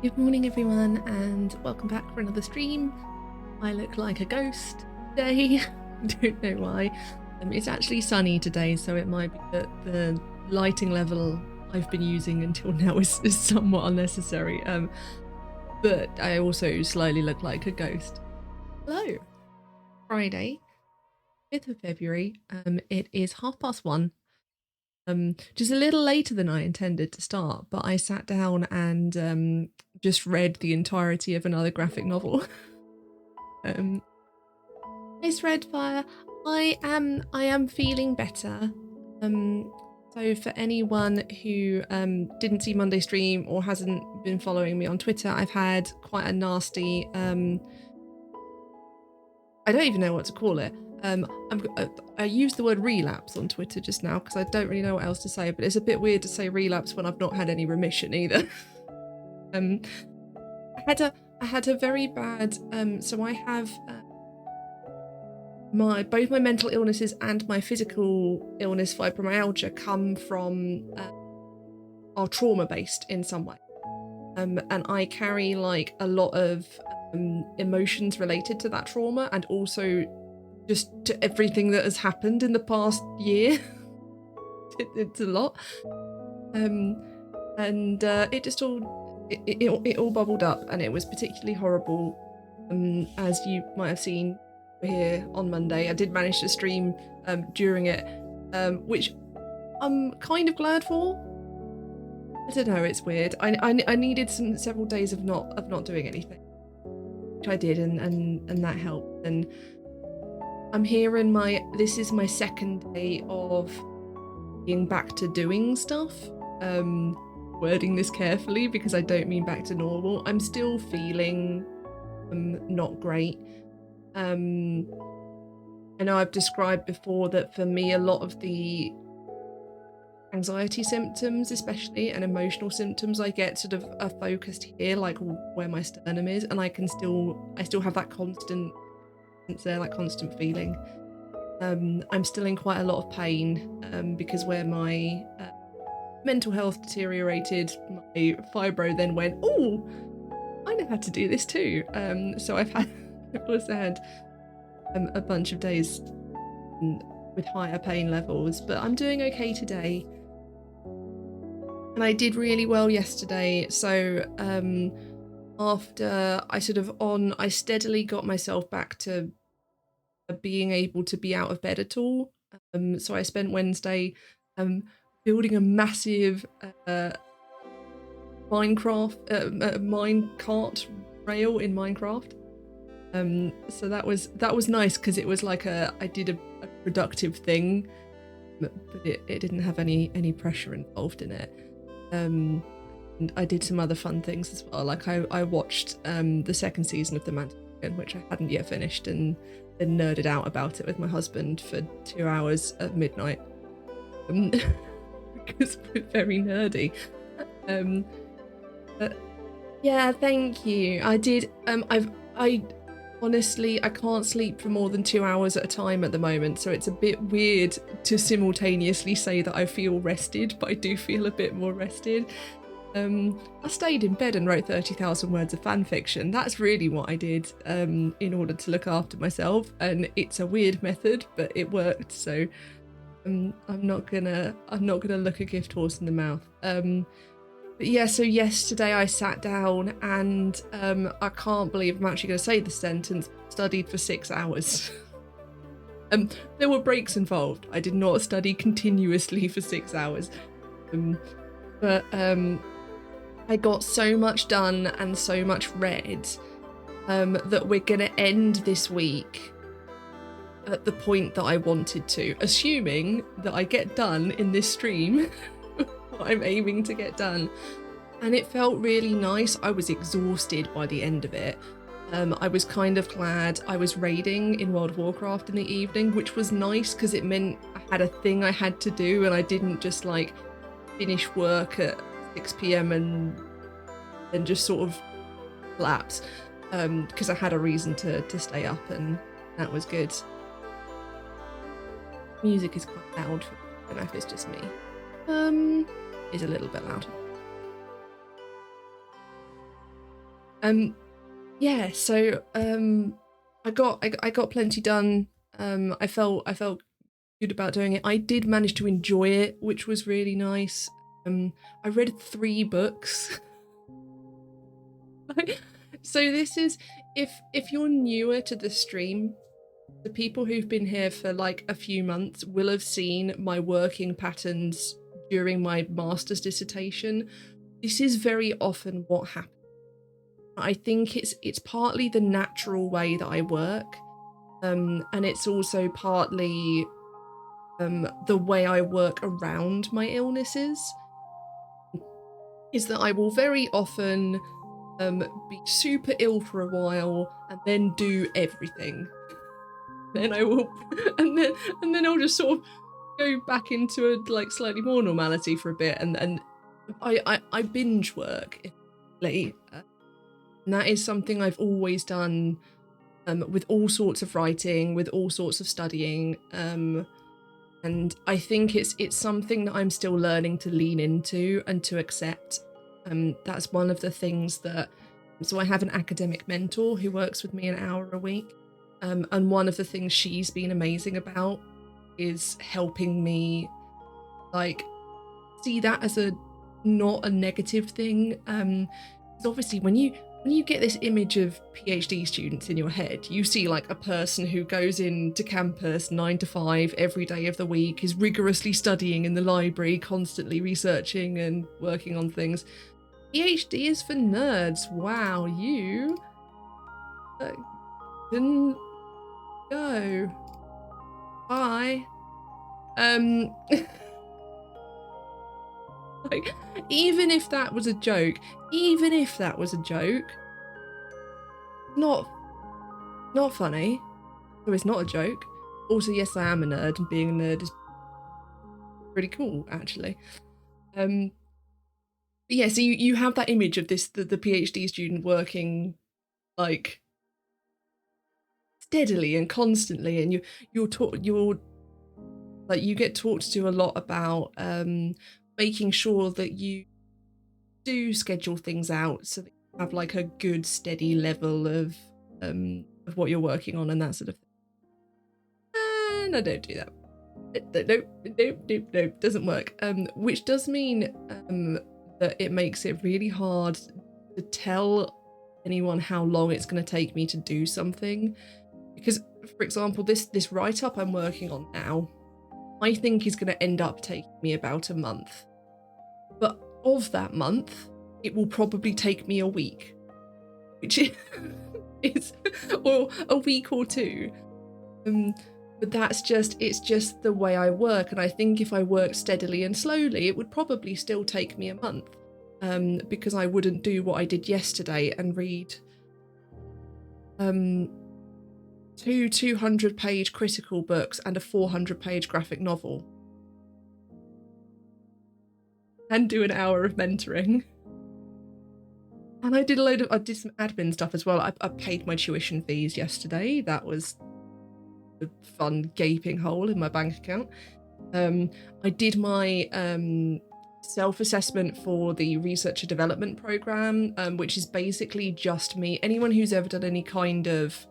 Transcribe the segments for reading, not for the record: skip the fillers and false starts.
Good morning everyone and welcome back for another stream. I look like a ghost today. Don't know why. It's actually sunny today, so it might be that the lighting level I've been using until now is somewhat unnecessary. But I also slightly look like a ghost. Hello. Friday, 5th of February. It is 1:30. Just a little later than I intended to start, but I sat down and just read the entirety of another graphic novel. It's Redfire. I am feeling better. So for anyone who didn't see Monday stream or hasn't been following me on Twitter, I've had quite a nasty I don't even know what to call it. I used the word relapse on Twitter just now because I don't really know what else to say, but it's a bit weird to say relapse when I've not had any remission either. I had a very bad so I have both my mental illnesses and my physical illness, fibromyalgia, come from are trauma based in some way, and I carry like a lot of emotions related to that trauma, and also just to everything that has happened in the past year. It's a lot, and it just all bubbled up, and it was particularly horrible. As you might have seen here on Monday, I did manage to stream during it, which I'm kind of glad for. I don't know, it's weird. I needed several days of not doing anything, which I did, and that helped. And I'm here in this is my second day of being back to doing stuff. Wording this carefully because I don't mean back to normal. I'm still feeling not great. I know I've described before that for me a lot of the anxiety symptoms, especially, and emotional symptoms I get sort of are focused here, like where my sternum is, and I still have that constant there, like constant feeling. I'm still in quite a lot of pain because where my mental health deteriorated, my fibro then went, oh, I know how to do this too. So I've also had a bunch of days with higher pain levels, but I'm doing okay today. And I did really well yesterday. So after I steadily got myself back to being able to be out of bed at all. So I spent Wednesday building a massive minecart rail in Minecraft. So that was nice because it was like I did a productive thing, but it didn't have any pressure involved in it. And I did some other fun things as well. Like I watched the second season of the Manifesto, which I hadn't yet finished, and then nerded out about it with my husband for 2 hours at midnight because we're very nerdy. But yeah, thank you. I did. I honestly, I can't sleep for more than 2 hours at a time at the moment, so it's a bit weird to simultaneously say that I feel rested, but I do feel a bit more rested. I stayed in bed and wrote 30,000 words of fan fiction. That's really what I did in order to look after myself, and it's a weird method, but it worked. So I'm not gonna look a gift horse in the mouth. But yeah, so yesterday I sat down and I can't believe I'm actually going to say the sentence, studied for 6 hours. There were breaks involved. I did not study continuously for 6 hours. But I got so much done and so much read that we're going to end this week at the point that I wanted to, assuming that I get done in this stream what I'm aiming to get done. And it felt really nice. I was exhausted by the end of it. I was kind of glad I was raiding in World of Warcraft in the evening, which was nice because it meant I had a thing I had to do and I didn't just like finish work at 6 p.m. and then just sort of collapse, because I had a reason to stay up, and that was good. Music is quite loud. I don't know if it's just me. It's a little bit loud. Yeah, so I got plenty done. I felt good about doing it. I did manage to enjoy it, which was really nice. I read 3 books. So this is, if you're newer to the stream, the people who've been here for like a few months will have seen my working patterns during my master's dissertation. This is very often what happens. I think it's partly the natural way that I work, and it's also partly the way I work around my illnesses, is that I will very often be super ill for a while and then do everything. Then I will, and then I'll just sort of go back into a like slightly more normality for a bit, and I binge work late. And that is something I've always done with all sorts of writing, with all sorts of studying. And I think it's something that I'm still learning to lean into and to accept. That's one of the things that, so I have an academic mentor who works with me an hour a week. And one of the things she's been amazing about is helping me like see that as a not a negative thing. Because obviously when you get this image of PhD students in your head, you see like a person who goes into campus 9 to 5 every day of the week, is rigorously studying in the library, constantly researching and working on things. PhD is for nerds. Wow, you can go. Bye. Like, even if that was a joke, not funny. So it's not a joke. Also, yes, I am a nerd, and being a nerd is pretty cool, actually. Yeah, so you have that image of the PhD student working like steadily and constantly, and you're like, you get talked to a lot about making sure that you do schedule things out so that you have like a good steady level of what you're working on and that sort of thing. And I don't do that. Nope, doesn't work. Which does mean that it makes it really hard to tell anyone how long it's going to take me to do something. Because, for example, this write-up I'm working on now, I think is going to end up taking me about a month. But of that month, it will probably take me a week, which is or a week or 2. But it's just the way I work, and I think if I worked steadily and slowly, it would probably still take me a month, because I wouldn't do what I did yesterday and read 2 200-page critical books and a 400-page graphic novel, and do an hour of mentoring. And I did some admin stuff as well. I paid my tuition fees yesterday. That was a fun gaping hole in my bank account. I did my self-assessment for the researcher development program, which is basically just me. Anyone who's ever done any kind of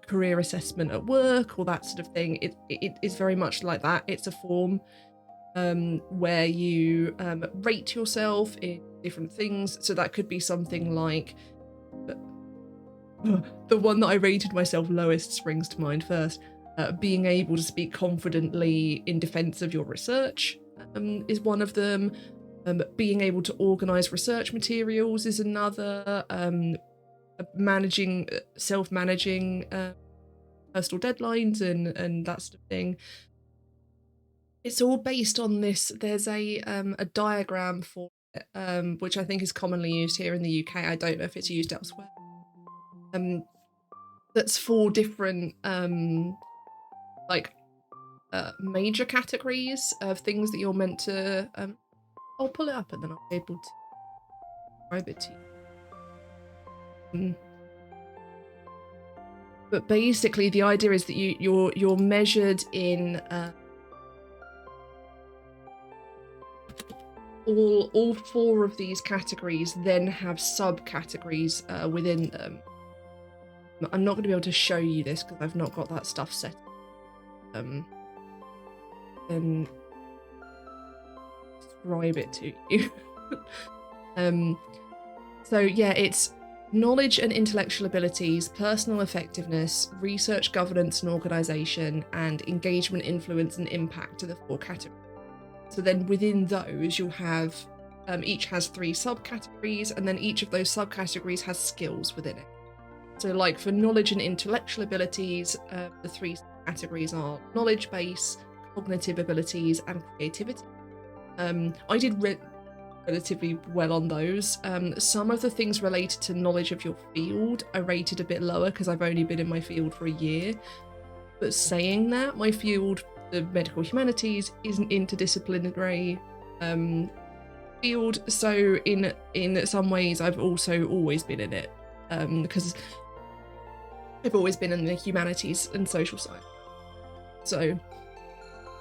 career assessment at work or that sort of thing, it is very much like that. It's a form where you rate yourself in different things. So that could be something like the one that I rated myself lowest springs to mind first. Being able to speak confidently in defense of your research is one of them. Being able to organize research materials is another. Self-managing personal deadlines and that sort of thing. It's all based on this. There's a diagram for it, which I think is commonly used here in the UK. I don't know if it's used elsewhere. That's 4 different major categories of things that you're meant to. I'll pull it up and then I'll be able to describe it to you. But basically, the idea is that you're measured in all 4 of these categories then have subcategories within them. I'm not going to be able to show you this because I've not got that stuff set. And describe it to you. So yeah, it's knowledge and intellectual abilities, personal effectiveness, research, governance and organisation, and engagement, influence and impact are the 4 categories. So then within those you'll have, each has 3 subcategories, and then each of those subcategories has skills within it. So like for knowledge and intellectual abilities, the 3 categories are knowledge base, cognitive abilities and creativity. I did relatively well on those. Some of the things related to knowledge of your field are rated a bit lower because I've only been in my field for a year. But saying that, my field, the medical humanities, is an interdisciplinary field, so in some ways I've also always been in it, because I've always been in the humanities and social science. So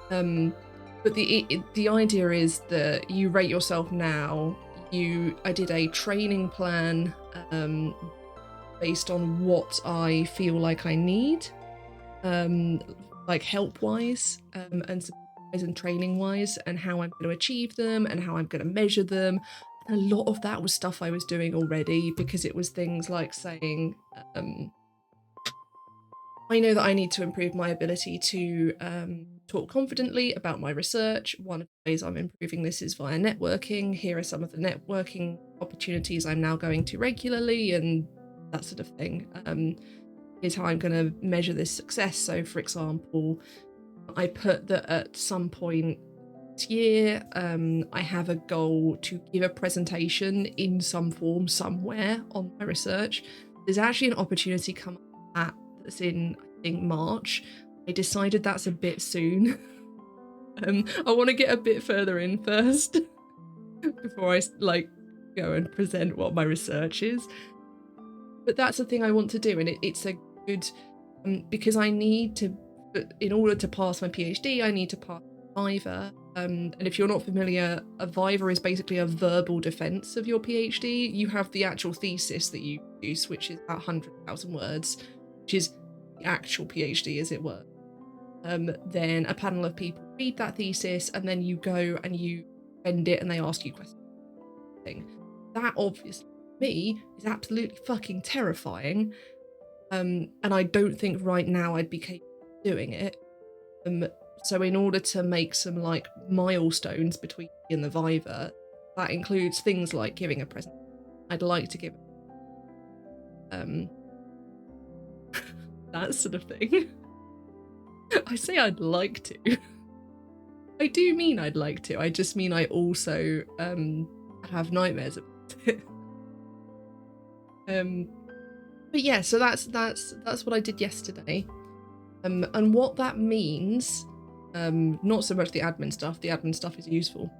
but the idea is that you rate yourself now. I did a training plan based on what I feel like I need, like help-wise, and supplies and training-wise, and how I'm going to achieve them and how I'm going to measure them. And a lot of that was stuff I was doing already, because it was things like saying, I know that I need to improve my ability to talk confidently about my research. One of the ways I'm improving this is via networking. Here are some of the networking opportunities I'm now going to regularly, and that sort of thing. Here's how I'm going to measure this success. So, for example, I put that at some point this year, I have a goal to give a presentation in some form somewhere on my research. There's actually an opportunity come up that's in, I think, March. I decided that's a bit soon. I want to get a bit further in first before I go and present what my research is. But that's the thing I want to do, and it's a good, because I need to, in order to pass my PhD, I need to pass Viva. And if you're not familiar, a Viva is basically a verbal defense of your PhD. You have the actual thesis that you produce, which is about 100,000 words, which is the actual PhD, as it were. Then a panel of people read that thesis, and then you go and you defend it, and they ask you questions. That obviously, for me, is absolutely fucking terrifying. And I don't think right now I'd be capable of doing it. So in order to make some milestones between me and the Viva, that includes things like giving a presentation. I'd like to give that sort of thing. I say I'd like to. I do mean I'd like to. I just mean I also have nightmares about it. But yeah, so that's what I did yesterday. And what that means, not so much the admin stuff. The admin stuff is useful.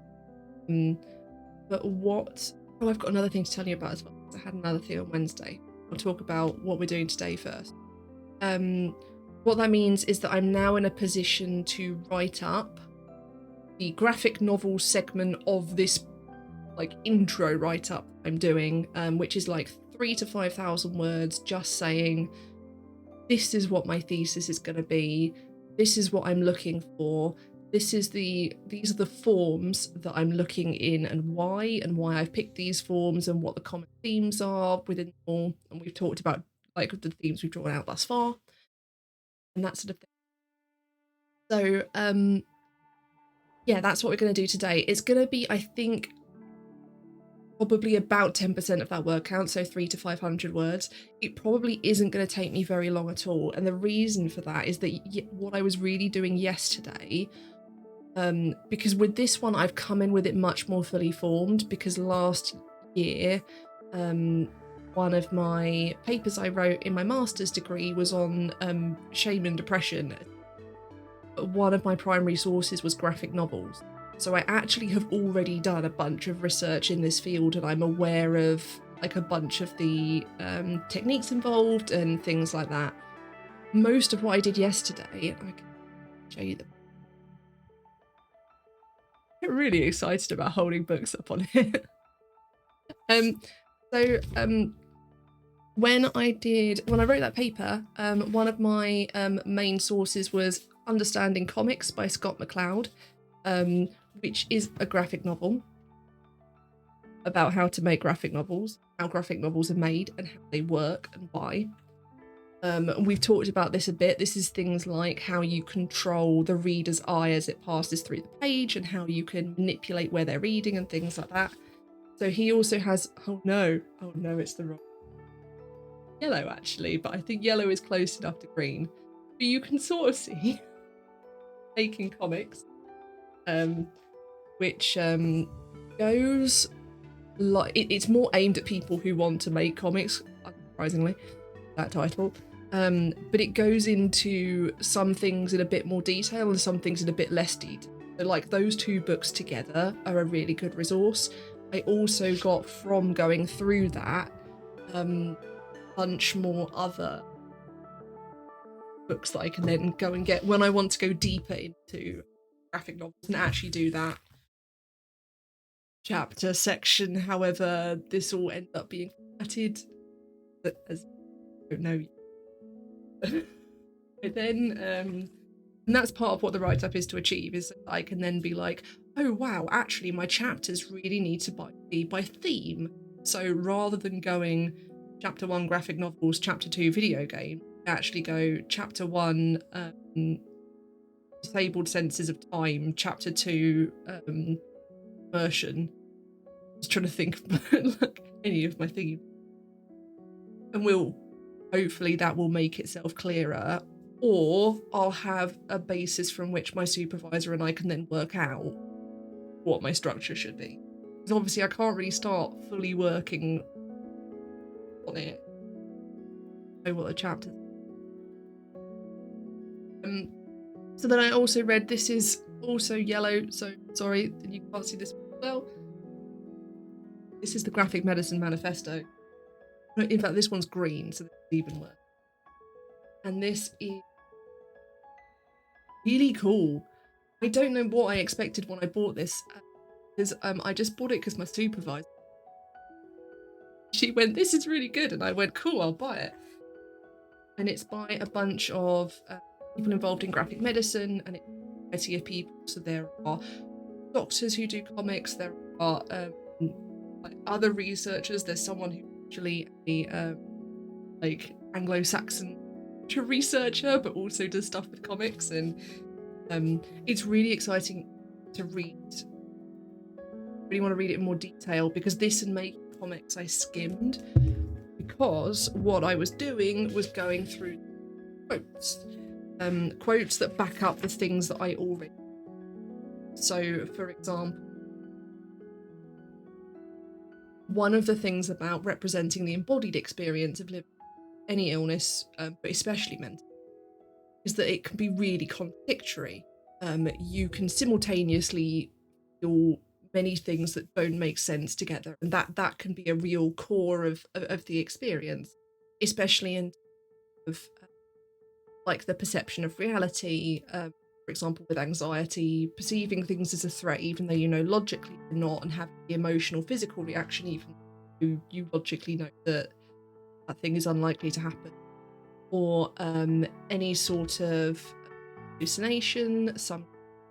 But I've got another thing to tell you about as well. I had another thing on Wednesday. I'll talk about what we're doing today first. What that means is that I'm now in a position to write up the graphic novel segment of this intro write-up I'm doing, which is 3,000 to 5,000 words, just saying this is what my thesis is going to be, this is what I'm looking for, these are the forms that I'm looking in and why I've picked these forms and what the common themes are within them all. And we've talked about the themes we've drawn out thus far and that sort of thing. So yeah, that's what we're going to do today. It's going to be, I think, probably about 10% of that word count, so 300 to 500 words. It probably isn't going to take me very long at all, and the reason for that is that what I was really doing yesterday, because with this one I've come in with it much more fully formed, because last year one of my papers I wrote in my master's degree was on shame and depression. One of my primary sources was graphic novels. So I actually have already done a bunch of research in this field, and I'm aware of a bunch of the techniques involved and things like that. Most of what I did yesterday, and I can show you them. get really excited about holding books up on it. When I wrote that paper, one of my main sources was Understanding Comics by Scott Mcleod, which is a graphic novel about how to make graphic novels, how graphic novels are made and how they work and why. We've talked about this a bit. This is things like how you control the reader's eye as it passes through the page and how you can manipulate where they're reading and things like that. So he also has, oh no, it's the wrong yellow actually, but I think yellow is close enough to green. But you can sort of see making comics, which goes like it's more aimed at people who want to make comics, unsurprisingly, that title. But it goes into some things in a bit more detail and some things in a bit less detail. So like those two books together are a really good resource. I also got from going through that bunch more other books that I can then go and get when I want to go deeper into graphic novels and actually do that chapter section. However, this all ended up being formatted, as I don't know. But then, and that's part of what the write-up is to achieve, is that I can then be like, oh wow, actually my chapters really need to be by theme. So rather than going chapter 1 graphic novels, chapter 2 video game, I actually go chapter 1 disabled senses of time, chapter 2 immersion. Just trying to think of like any of my themes. And hopefully that will make itself clearer, or I'll have a basis from which my supervisor and I can then work out what my structure should be. Because obviously I can't really start fully working on it. I know what the chapters. So then I also read, this is also yellow, so sorry that you can't see this well. This is the Graphic Medicine Manifesto. In fact, this one's green, so this is even worse. And this is really cool. I don't know what I expected when I bought this, because I just bought it because my supervisor, she went, this is really good, and I went, cool, I'll buy it. And it's by a bunch of people involved in graphic medicine, and it's a variety of people. So there are doctors who do comics, there are like other researchers, there's someone who's actually a like Anglo-Saxon researcher but also does stuff with comics, and it's really exciting to read. I really want to read it in more detail, because this and making comics I skimmed, because what I was doing was going through quotes that back up the things that I already know. So for example, one of the things about representing the embodied experience of living any illness, but especially mental, is that it can be really contradictory. You can simultaneously feel many things that don't make sense together, and that can be a real core of the experience, especially in of like the perception of reality. For example, with anxiety, perceiving things as a threat, even though you know logically they're not, and having the emotional, physical reaction, even though you logically know that that thing is unlikely to happen. Or any sort of hallucination, some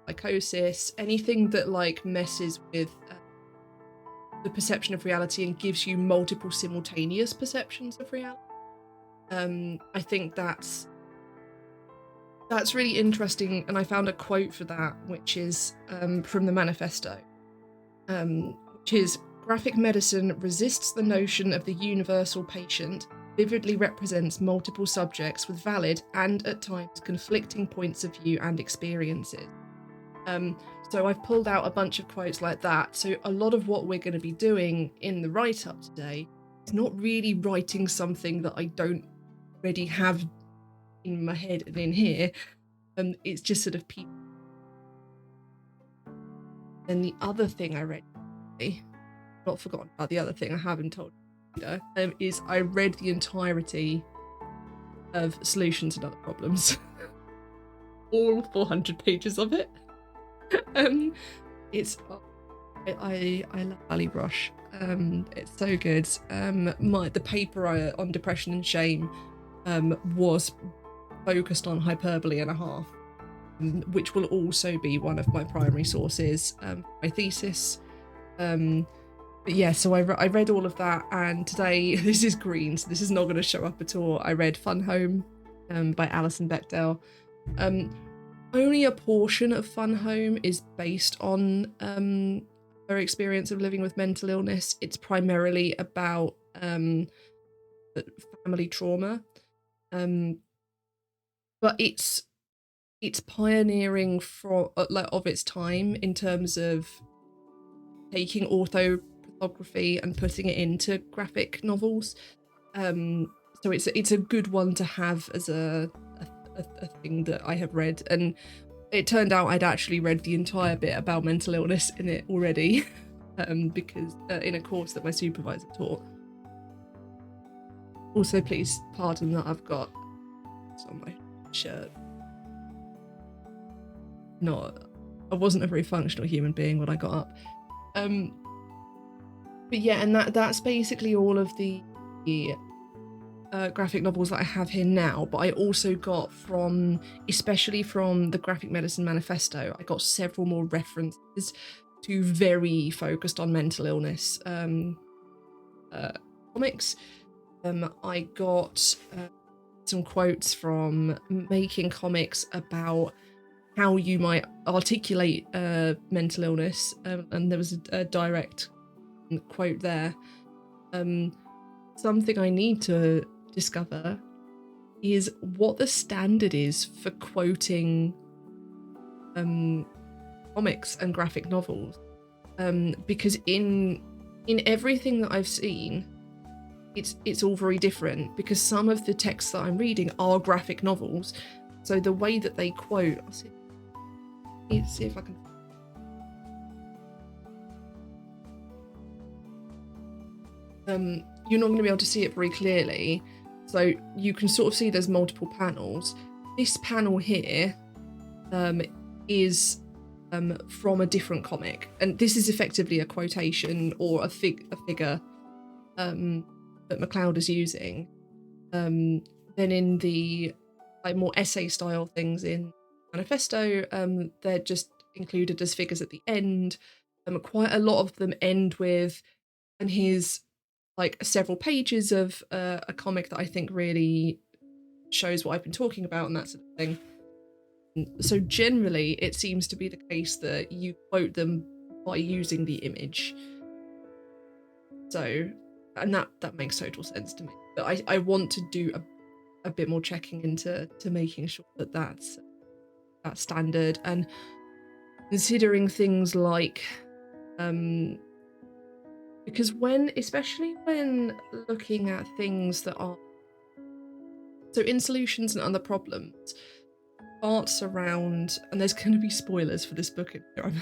psychosis, anything that like messes with the perception of reality and gives you multiple simultaneous perceptions of reality. I think that's really interesting, and I found a quote for that, which is from the Manifesto, which is, graphic medicine resists the notion of the universal patient, vividly represents multiple subjects with valid and at times conflicting points of view and experiences. So I've pulled out a bunch of quotes like that. So a lot of what we're going to be doing in the write-up today is not really writing something that I don't already have in my head and in here. It's just sort of people. And the other thing I read, not forgotten about the other thing I haven't told you, is I read the entirety of Solutions and Other Problems. All 400 pages of it. it's I love Valley Brush. It's so good. The paper on depression and shame was focused on hyperbole and a half, which will also be one of my primary sources for my thesis. But yeah, so I read all of that, and today, this is green, so this is not going to show up at all. I read Fun Home by Alison Bechdel. Only a portion of Fun Home is based on her experience of living with mental illness. It's primarily about family trauma, but it's pioneering of its time in terms of taking orthophotography and putting it into graphic novels. So it's a good one to have as a thing that I have read, and it turned out I'd actually read the entire bit about mental illness in it already, because in a course that my supervisor taught. Also, please pardon that I've got it's on my shirt. I wasn't a very functional human being when I got up. But yeah, and that's basically all of the graphic novels that I have here now, but I also got especially from the Graphic Medicine Manifesto, I got several more references to very focused on mental illness comics. I got some quotes from making comics about how you might articulate mental illness, and there was a direct quote there. Something I need to discover is what the standard is for quoting comics and graphic novels, because in everything that I've seen, it's all very different, because some of the texts that I'm reading are graphic novels, so the way that they quote, let's see if I can. You're not going to be able to see it very clearly, so you can sort of see there's multiple panels. This panel here is from a different comic, and this is effectively a quotation or a figure that Mcleod is using. Then in the more essay style things in Manifesto, they're just included as figures at the end. Quite a lot of them end with, and here's several pages of a comic that I think really shows what I've been talking about and that sort of thing. So generally, it seems to be the case that you quote them by using the image. So, and that makes total sense to me. But I want to do a bit more checking into making sure that that's standard, and considering things like because especially when looking at things that are so in Solutions and Other Problems, parts around, and there's going to be spoilers for this book in here,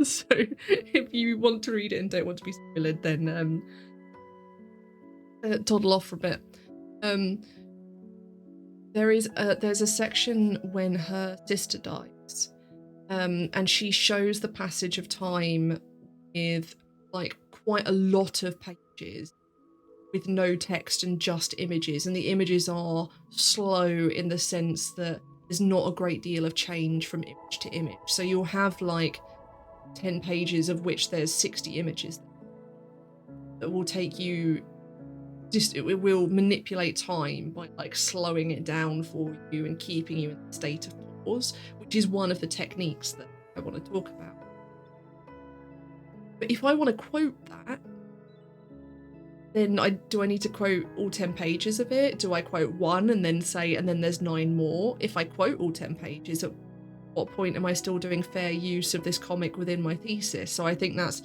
so if you want to read it and don't want to be spoiled, then toddle off for a bit. There's a section when her sister dies, and she shows the passage of time with quite a lot of pages with no text and just images, and the images are slow in the sense that there's not a great deal of change from image to image. So you'll have 10 pages of which there's 60 images that will take you, it will manipulate time by slowing it down for you and keeping you in a state of pause, which is one of the techniques that I want to talk about. But if I want to quote that, then do I need to quote all 10 pages of it? Do I quote one and then say, and then there's 9 more? If I quote all 10 pages, at what point am I still doing fair use of this comic within my thesis? So I think that's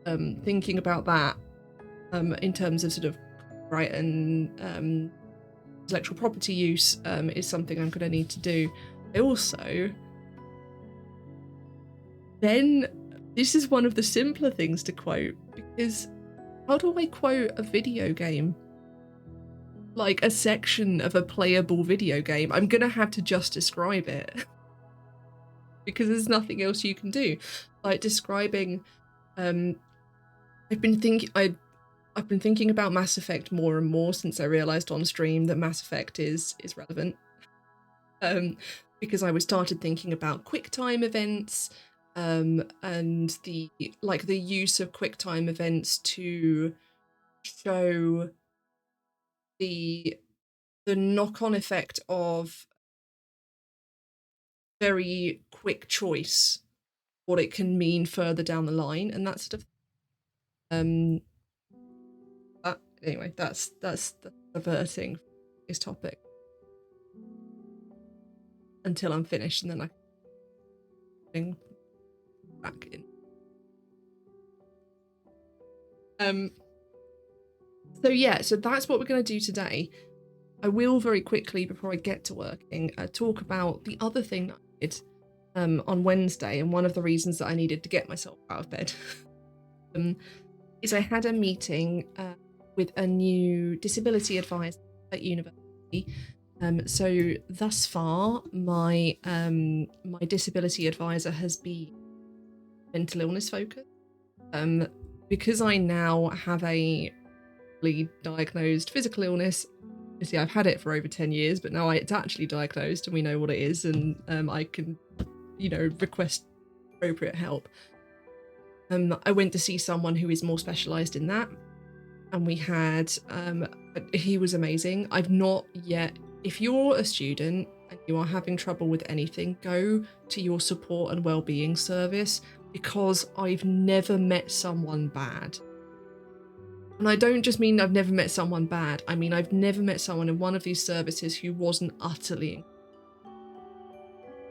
thinking about that in terms of sort of right and intellectual property use is something I'm going to need to do. I also, then this is one of the simpler things to quote, because how do I quote a video game? A section of a playable video game. I'm gonna have to just describe it. because there's nothing else you can do. Like describing, I've been thinking about Mass Effect more and more since I realised on stream that Mass Effect is relevant. Because I started thinking about QuickTime events, and the use of QuickTime events to show the knock-on effect of very quick choice, what it can mean further down the line, and that sort of anyway, that's diverting this topic until I'm finished, and then I can back in. So that's what we're going to do today. I will very quickly, before I get to working, talk about the other thing that I did on Wednesday, and one of the reasons that I needed to get myself out of bed is I had a meeting with a new disability advisor at university. So thus far, my disability advisor has been mental illness focused. Because I now have a diagnosed physical illness. Obviously, I've had it for over 10 years, but now it's actually diagnosed and we know what it is, and I can, request appropriate help. I went to see someone who is more specialised in that, and we had, he was amazing. I've not yet, if you're a student and you are having trouble with anything, go to your support and wellbeing service, because I've never met someone bad. And I don't just mean I've never met someone bad. I mean, I've never met someone in one of these services who wasn't utterly.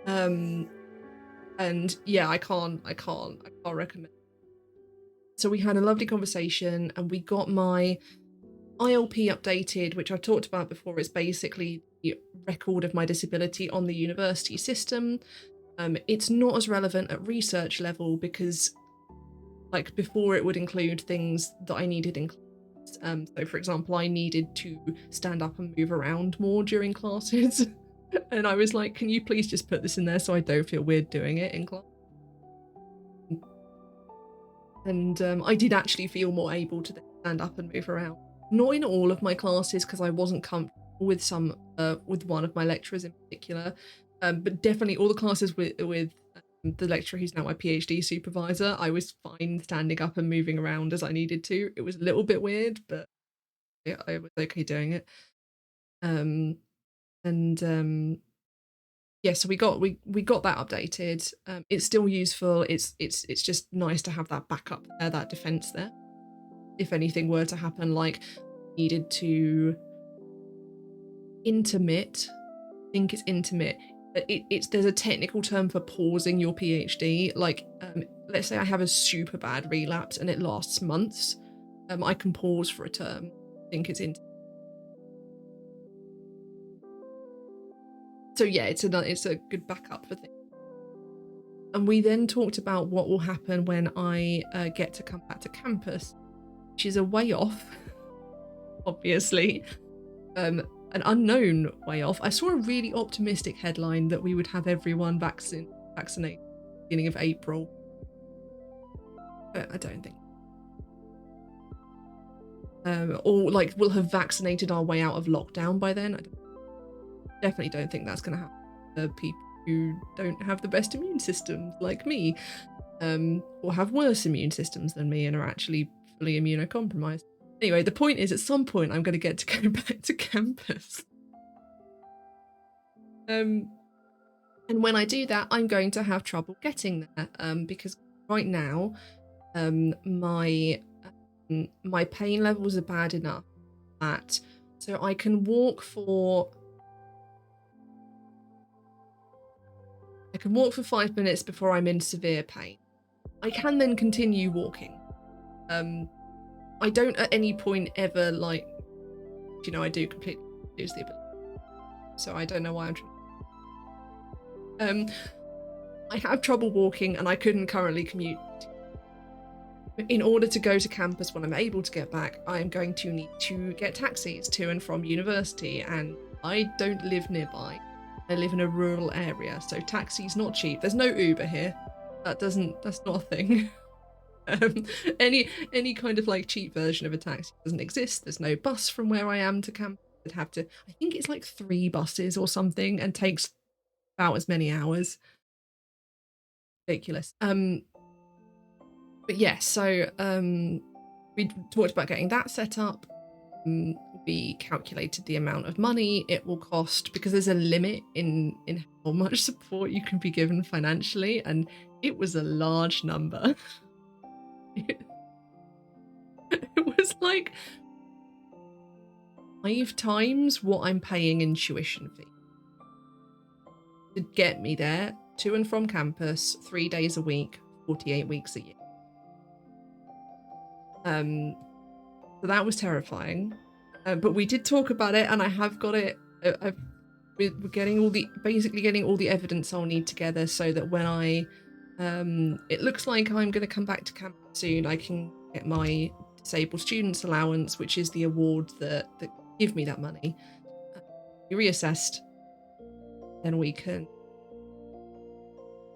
And yeah, I can't recommend. So we had a lovely conversation, and we got my ILP updated, which I've talked about before. It's basically the record of my disability on the university system. It's not as relevant at research level because, like, before it would include things that I needed included. So, for example, I needed to stand up and move around more during classes. And I was like, can you please just put this in there so I don't feel weird doing it in class? And I did actually feel more able to stand up and move around. Not in all of my classes, because I wasn't comfortable with some, with one of my lecturers in particular. But definitely all the classes with the lecturer who's now my PhD supervisor, I was fine standing up and moving around as I needed to. It was a little bit weird, but yeah, I was okay doing it. Yeah, so we got that updated. It's still useful. It's just nice to have that backup there, that defense there, if anything were to happen, like needed to intermit. I think it's intermit. There's a technical term for pausing your PhD. Like, let's say I have a super bad relapse and it lasts months. I can pause for a term. I think it's intermit. So yeah, it's a good backup for things. And we then talked about what will happen when I get to come back to campus, which is a way off, obviously. An unknown way off. I saw a really optimistic headline that we would have everyone vaccinated at the beginning of April. But I don't think. Or like we'll have vaccinated our way out of lockdown by then. I definitely don't think that's going to happen to people who don't have the best immune systems like me, or have worse immune systems than me and are actually fully immunocompromised. Anyway, the point is, at some point, I'm going to get to go back to campus. And when I do that, I'm going to have trouble getting there, because right now, my pain levels are bad enough that so I can walk for 5 minutes before I'm in severe pain. I can then continue walking. I don't at any point ever, like, I do completely lose the ability. So I don't know why I'm trying. I have trouble walking and I couldn't currently commute. In order to go to campus when I'm able to get back, I am going to need to get taxis to and from university, and I don't live nearby. I live in a rural area, so taxi's not cheap. There's no Uber here. That's not a thing. Any kind of like cheap version of a taxi doesn't exist. There's no bus from where I am to campus. I'd have to, I think it's like 3 buses or something, and takes about as many hours. Ridiculous. But yeah, so we talked about getting that set up. We calculated the amount of money it will cost, because there's a limit in how much support you can be given financially, and it was a large number. It was like 5 times what I'm paying in tuition fee to get me there, to and from campus, 3 days a week, 48 weeks a year. So that was terrifying. But we did talk about it, and I have got it. We're getting basically getting all the evidence I'll need together, so that when it looks like I'm going to come back to campus soon, I can get my disabled students allowance, which is the award that give me that money. Be reassessed, then we can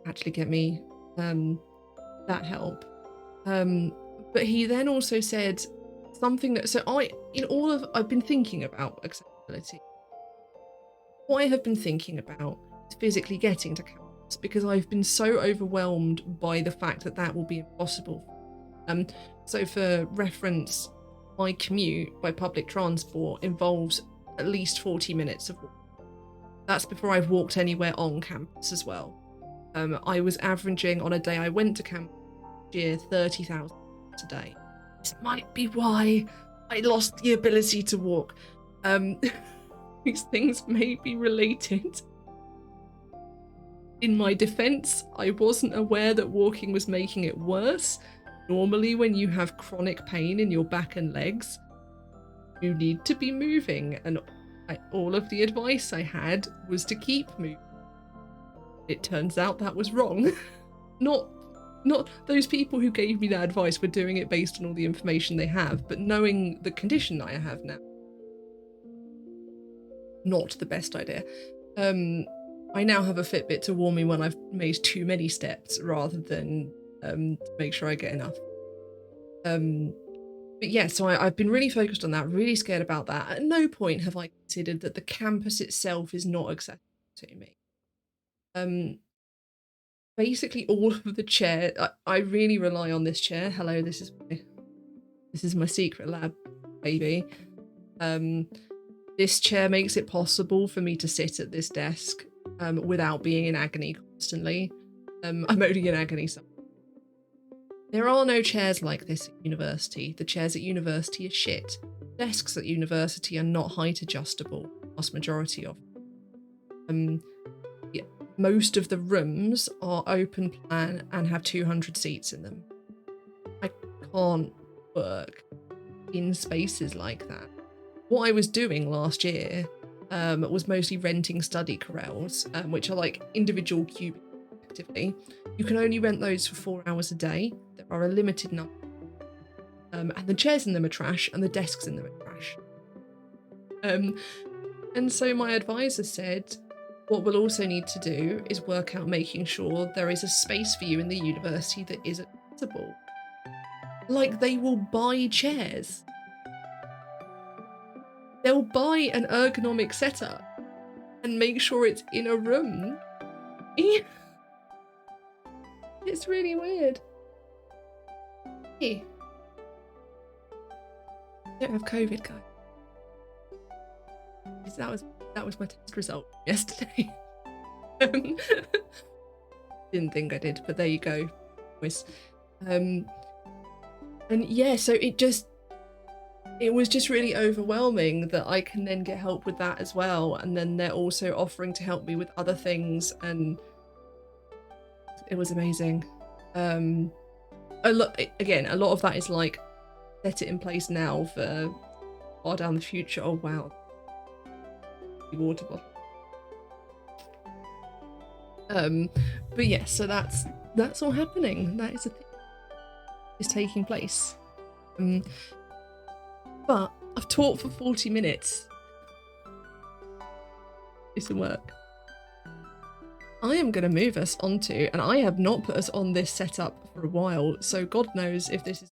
actually get me that help. But he then also said something that, so I've been thinking about accessibility. What I have been thinking about is physically getting to campus, because I've been so overwhelmed by the fact that will be impossible. So for reference, my commute by public transport involves at least 40 minutes of walk. That's before I've walked anywhere on campus as well. I was averaging, on a day I went to campus last year, 30,000 a day. This might be why I lost the ability to walk. These things may be related. In my defense, I wasn't aware that walking was making it worse. Normally, when you have chronic pain in your back and legs, you need to be moving, and all of the advice I had was to keep moving. It turns out that was wrong. Not those people who gave me that advice were doing it based on all the information they have, but knowing the condition I have now, not the best idea. I now have a Fitbit to warn me when I've made too many steps, rather than to make sure I get enough. But yeah, so I've been really focused on that, really scared about that. At no point have I considered that the campus itself is not accessible to me. Basically all of the chair, I really rely on this chair. Hello, this is my secret lab, baby. This chair makes it possible for me to sit at this desk without being in agony constantly. I'm only in agony sometimes. There are no chairs like this at university. The chairs at university are shit. Desks at university are not height adjustable, vast majority of them. Most of the rooms are open plan and have 200 seats in them. I can't work in spaces like that. What I was doing last year was mostly renting study corrals, which are like individual cubicles, effectively. You can only rent those for 4 hours a day. There are a limited number. And the chairs in them are trash, and the desks in them are trash. And so my advisor said, what we'll also need to do is work out making sure there is a space for you in the university that is accessible. Like, they will buy chairs. They'll buy an ergonomic setup and make sure it's in a room. It's really weird. Hey. I don't have COVID, guys. That was my test result yesterday. Didn't think I did, but there you go. And yeah, so it was just really overwhelming that I can then get help with that as well, and then they're also offering to help me with other things, and it was amazing. A lot of that is like, set it in place now for far down the future. Oh wow, water bottle. But yeah, so that's all happening. That is a thing is taking place. But I've taught for 40 minutes. It's some work. I am going to move us onto, and I have not put us on this setup for a while, so God knows if this is...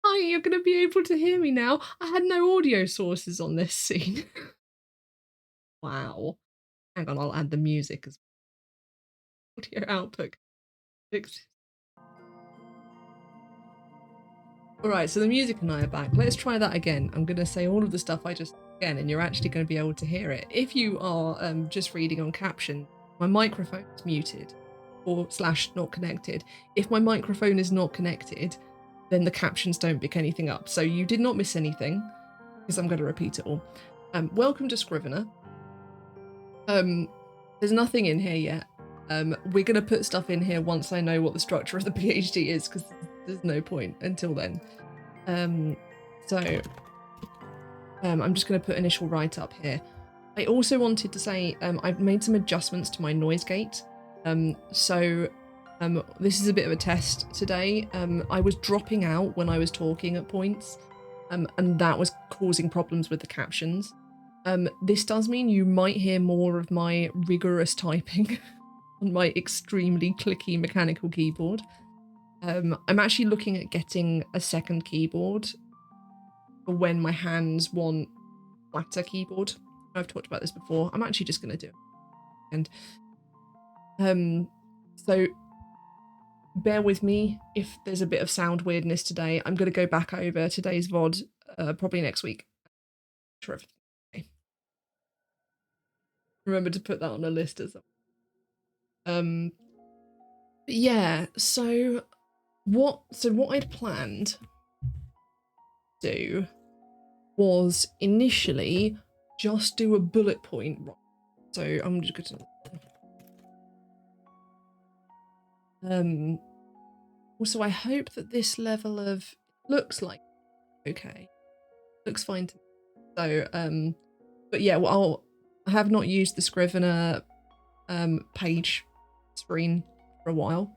Hi, you're going to be able to hear me now. I had no audio sources on this scene. Wow. Hang on, I'll add the music as audio output. Alright, so the music and I are back. Let's try that again. I'm going to say all of the stuff I just again, and you're actually going to be able to hear it. If you are just reading on caption, my microphone is muted or / not connected. If my microphone is not connected, then the captions don't pick anything up. So you did not miss anything, because I'm going to repeat it all. Welcome to Scrivener. There's nothing in here yet. We're going to put stuff in here once I know what the structure of the PhD is, because there's no point until then. I'm just going to put initial write-up here. I also wanted to say I've made some adjustments to my noise gate. This is a bit of a test today. I was dropping out when I was talking at points, and that was causing problems with the captions. This does mean you might hear more of my rigorous typing on my extremely clicky mechanical keyboard. I'm actually looking at getting a second keyboard for when my hands want flatter keyboard. I've talked about this before. I'm actually just going to do it. And so bear with me if there's a bit of sound weirdness today. I'm going to go back over today's VOD probably next week. Sure, okay. Remember to put that on a list as well. Yeah, so what I'd planned to do was initially just do a bullet point. So I'm just going to also I hope that this level of looks like okay. Looks fine to me. So but yeah, well I have not used the Scrivener page screen for a while.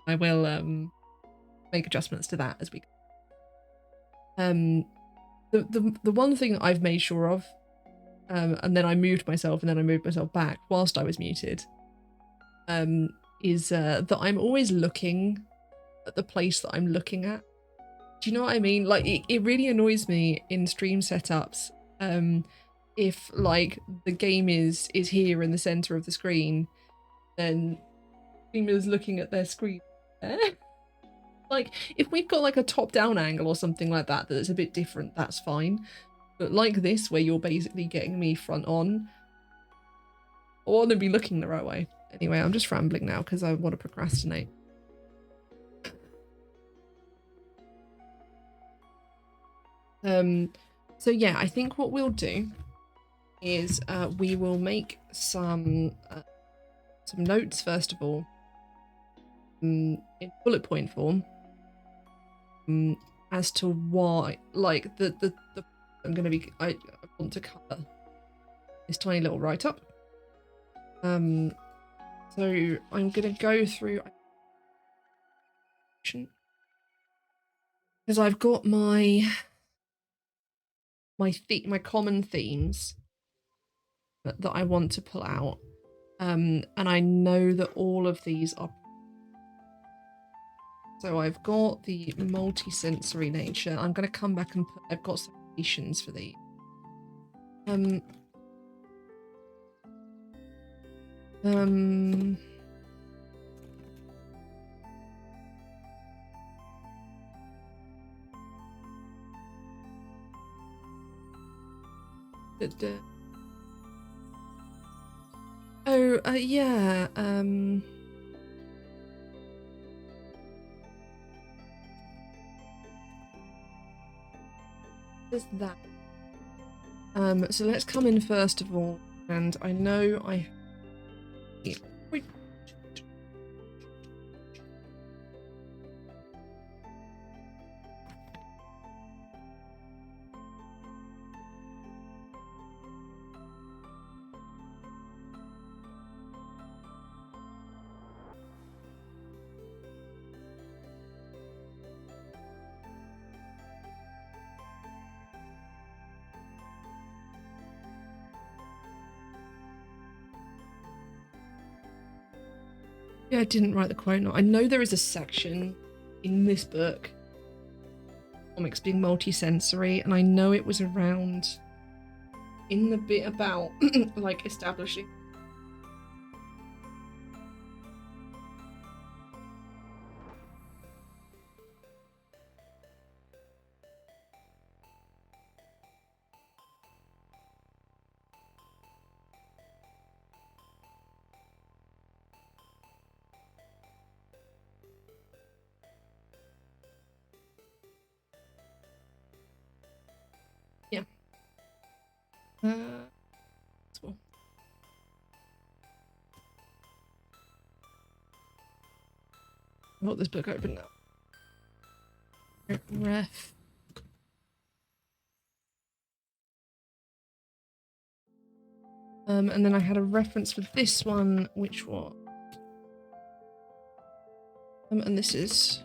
I will make adjustments to that as we go. The one thing that I've made sure of, and then I moved myself and then I moved myself back whilst I was muted, is that I'm always looking at the place that I'm looking at. Do you know what I mean? Like, it really annoys me in stream setups if, like, the game is here in the center of the screen, then streamers looking at their screen there. Like, if we've got, like, a top-down angle or something like that that's a bit different, that's fine. But like this, where you're basically getting me front on, I want to be looking the right way. Anyway, I'm just rambling now because I want to procrastinate. So yeah, I think what we'll do is we will make some notes first of all in bullet point form as to why, like the I want to cover this tiny little write-up. So I'm gonna go through because I've got my common themes that I want to pull out. And I know that all of these are. So I've got the multi-sensory nature. I'm going to come back and put. I've got citations for these. Oh, yeah. There's that. So let's come in first of all, and I know I. Wait. Yeah, I didn't write the quote. I know there is a section in this book, comics being multi-sensory, and I know it was around in the bit about like establishing. Yeah. Cool. I've got this book open now. Ref. And then I had a reference for this one, which was. And this is.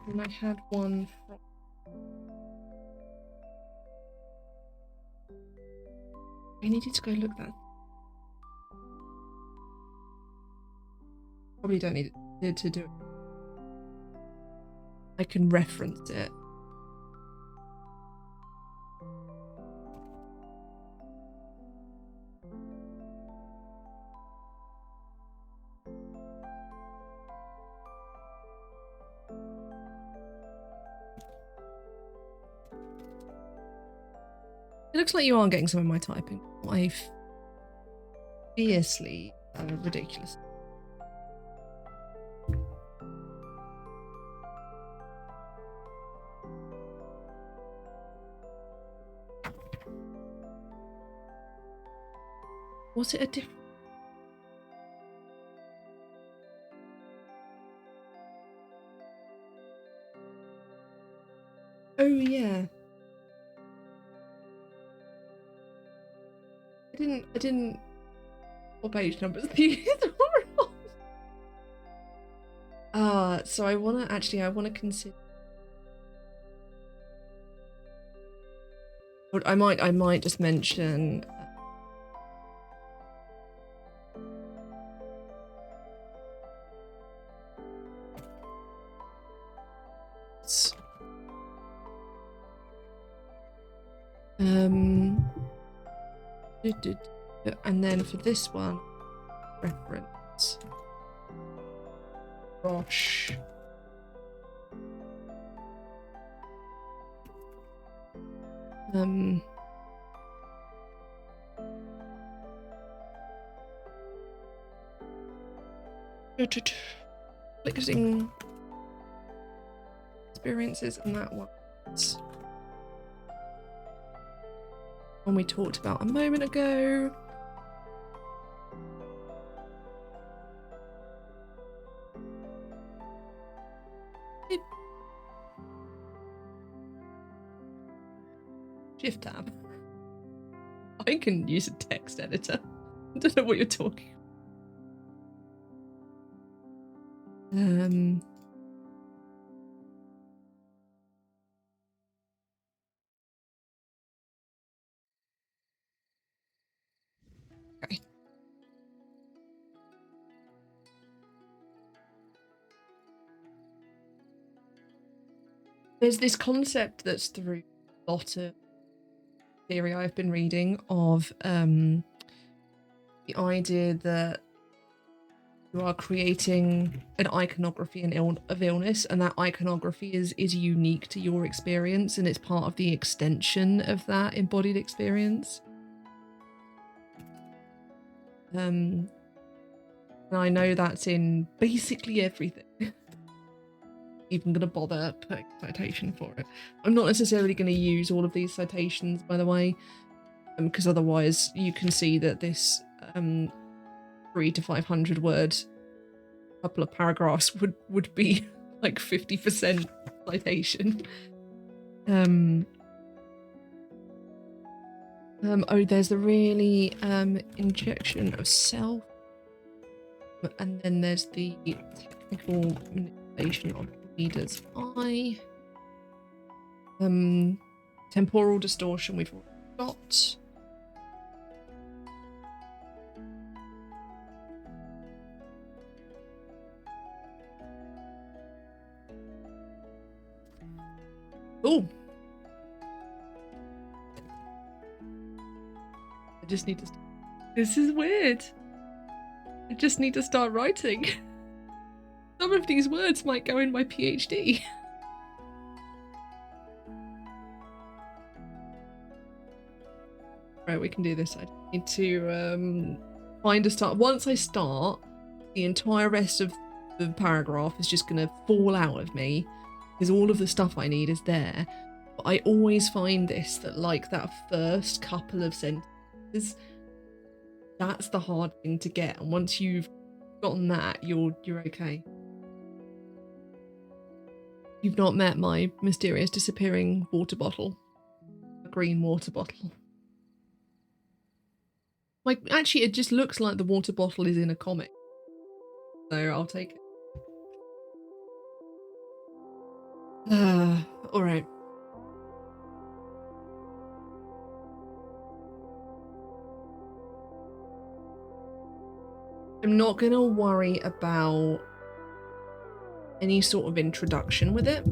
And I had one from. I needed to go look that. Probably don't need it to do it. I can reference it. It looks like you are getting some of my typing. I've fiercely ridiculous. Was it a different? Oh yeah. I didn't. What page numbers these are on? So I wanna consider. I might just mention. And then for this one, reference. Gosh. Conflicting experiences, and that one. One we talked about a moment ago. Shift tab. I can use a text editor. I don't know what you're talking about. There's this concept that's through a lot of theory I've been reading of the idea that you are creating an iconography of illness, and that iconography is unique to your experience, and it's part of the extension of that embodied experience. And I know that's in basically everything. Even going to bother putting a citation for it. I'm not necessarily going to use all of these citations, by the way, because otherwise you can see that this 300 to 500 word couple of paragraphs would be like 50% citation. Oh, there's a really injection of self, and then there's the technical manipulation of reader's eye. Temporal distortion we've already got. Oh, I just need to. This is weird. I just need to start writing. Some of these words might go in my PhD. Right, we can do this. I need to find a start. Once I start, the entire rest of the paragraph is just going to fall out of me, because all of the stuff I need is there. But I always find this, that like that first couple of sentences, that's the hard thing to get. And once you've gotten that, you're okay. You've not met my mysterious disappearing water bottle. A green water bottle. Like, actually, it just looks like the water bottle is in a comic. So I'll take it. Alright. I'm not gonna worry about any sort of introduction with it.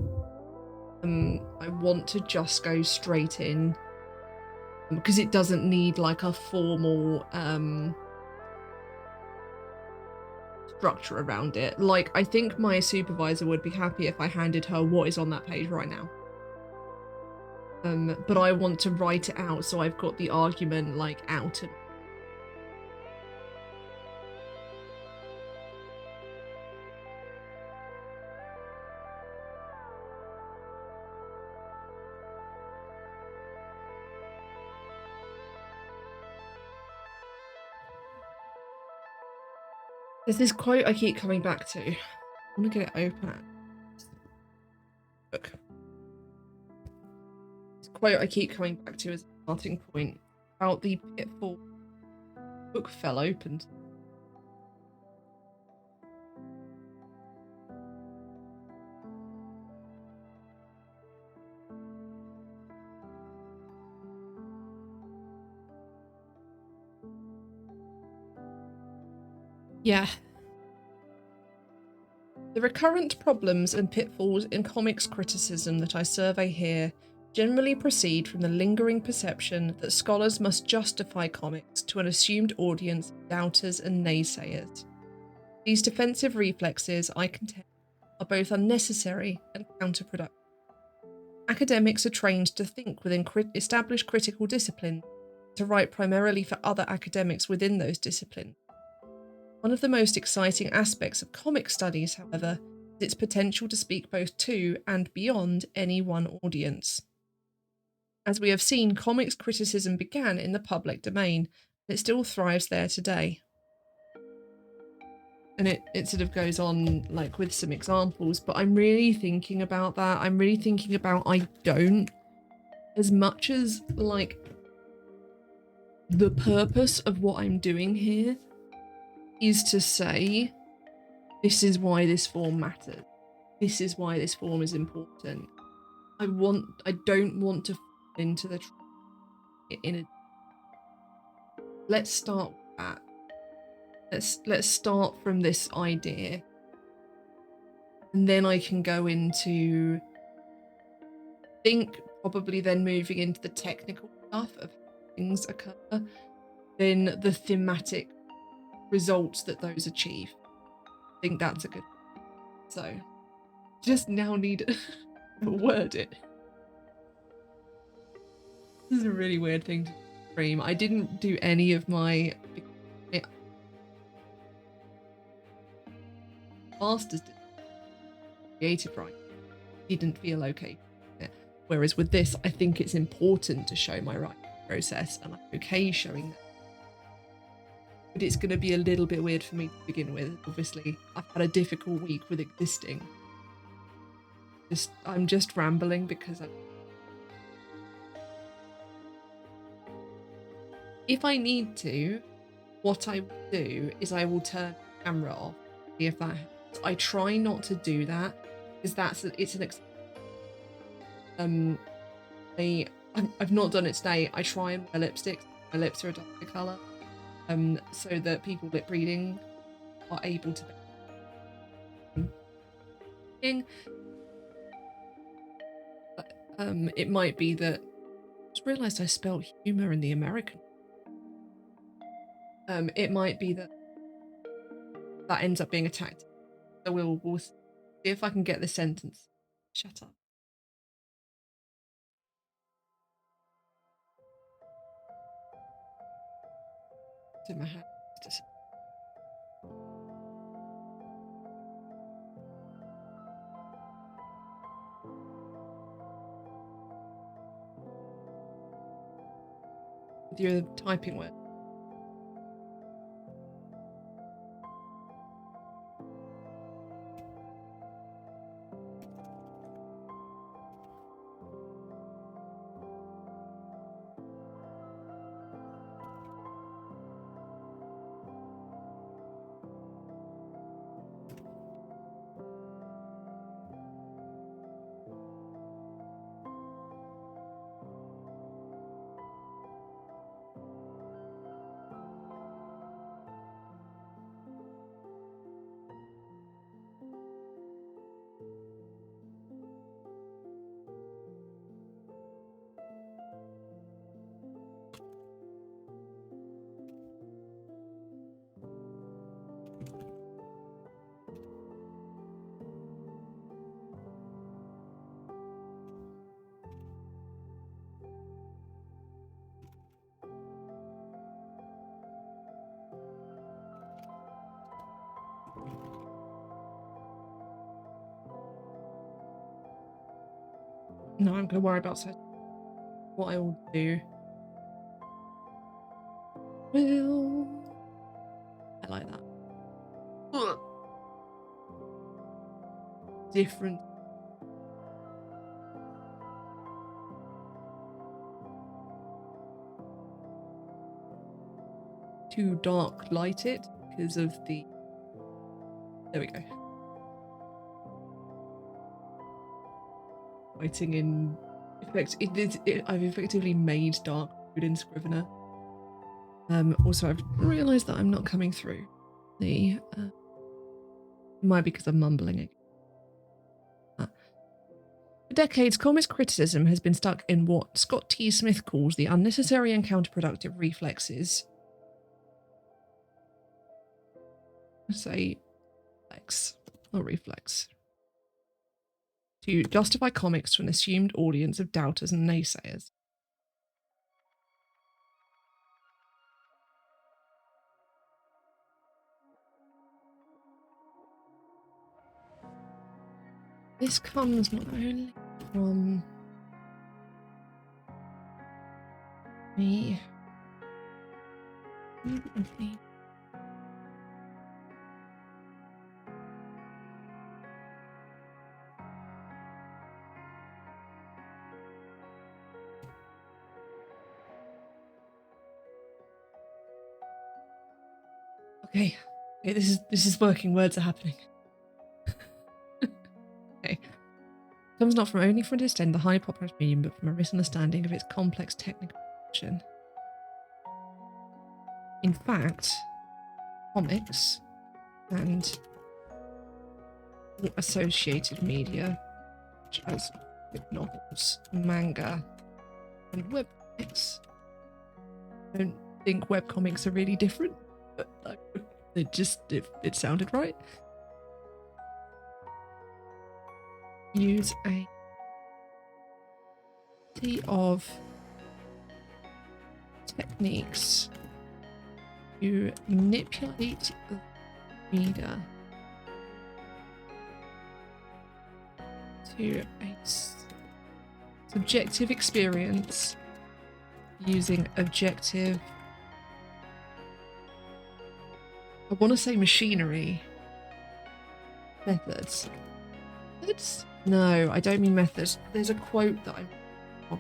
I want to just go straight in, because it doesn't need like a formal structure around it. Like, I think my supervisor would be happy if I handed her what is on that page right now. But I want to write it out so I've got the argument like out. There's this quote I keep coming back to. I want to get it open. Look. This quote I keep coming back to as a starting point about the pitfall. The book fell open. Yeah. The recurrent problems and pitfalls in comics criticism that I survey here generally proceed from the lingering perception that scholars must justify comics to an assumed audience of doubters and naysayers. These defensive reflexes, I contend, are both unnecessary and counterproductive. Academics are trained to think within established critical disciplines, to write primarily for other academics within those disciplines. One of the most exciting aspects of comic studies, however, is its potential to speak both to and beyond any one audience. As we have seen, comics criticism began in the public domain, and it still thrives there today. And it sort of goes on like with some examples, but I'm really thinking about that. I'm really thinking about I don't, as much as like the purpose of what I'm doing here is to say, this is why this form matters. This is why this form is important. I don't want to fall into the let's start with that. Let's start from this idea. And then I can go into think probably then moving into the technical stuff of how things occur, then the thematic results that those achieve. I think that's a good. So, just now need to word it. This is a really weird thing to stream. I didn't do any of my masters creative writing. Didn't feel okay. Whereas with this, I think it's important to show my writing process, and I'm okay showing that. But it's going to be a little bit weird for me to begin with. Obviously, I've had a difficult week with existing. I'm just rambling because if I need to, what I will do is I will turn the camera off, see if that helps. I try not to do that because it's an I've not done it today. I try and wear lipsticks. My lips are a darker colour, so that people lip reading are able to. It might be that I just realised I spelled humour in the American. It might be that ends up being attacked. So we'll see if I can get the sentence. Shut up. It's in my hand. With your typing word. No, I'm going to worry about what I will do. Well, I like that. Ugh. Different. Too dark light it because of the. There we go. Writing in effect. I've effectively made dark mode in Scrivener. Also, I've realised that I'm not coming through the. It might be because I'm mumbling again. For decades, comics criticism has been stuck in what Scott T. Smith calls the unnecessary and counterproductive reflexes. Say, reflex or reflex. To justify comics to an assumed audience of doubters and naysayers. This comes not only from me. Okay, this is working. Words are happening. Okay. Comes not from only from understanding the highly popular medium, but from a misunderstanding of its complex technical function. In fact, comics and associated media, such as novels, manga, and webcomics. I don't think webcomics are really different, but it sounded right. Use a variety of techniques to manipulate the reader to a subjective experience using objective, I want to say machinery, methods. No, I don't mean methods. There's a quote that I'm of.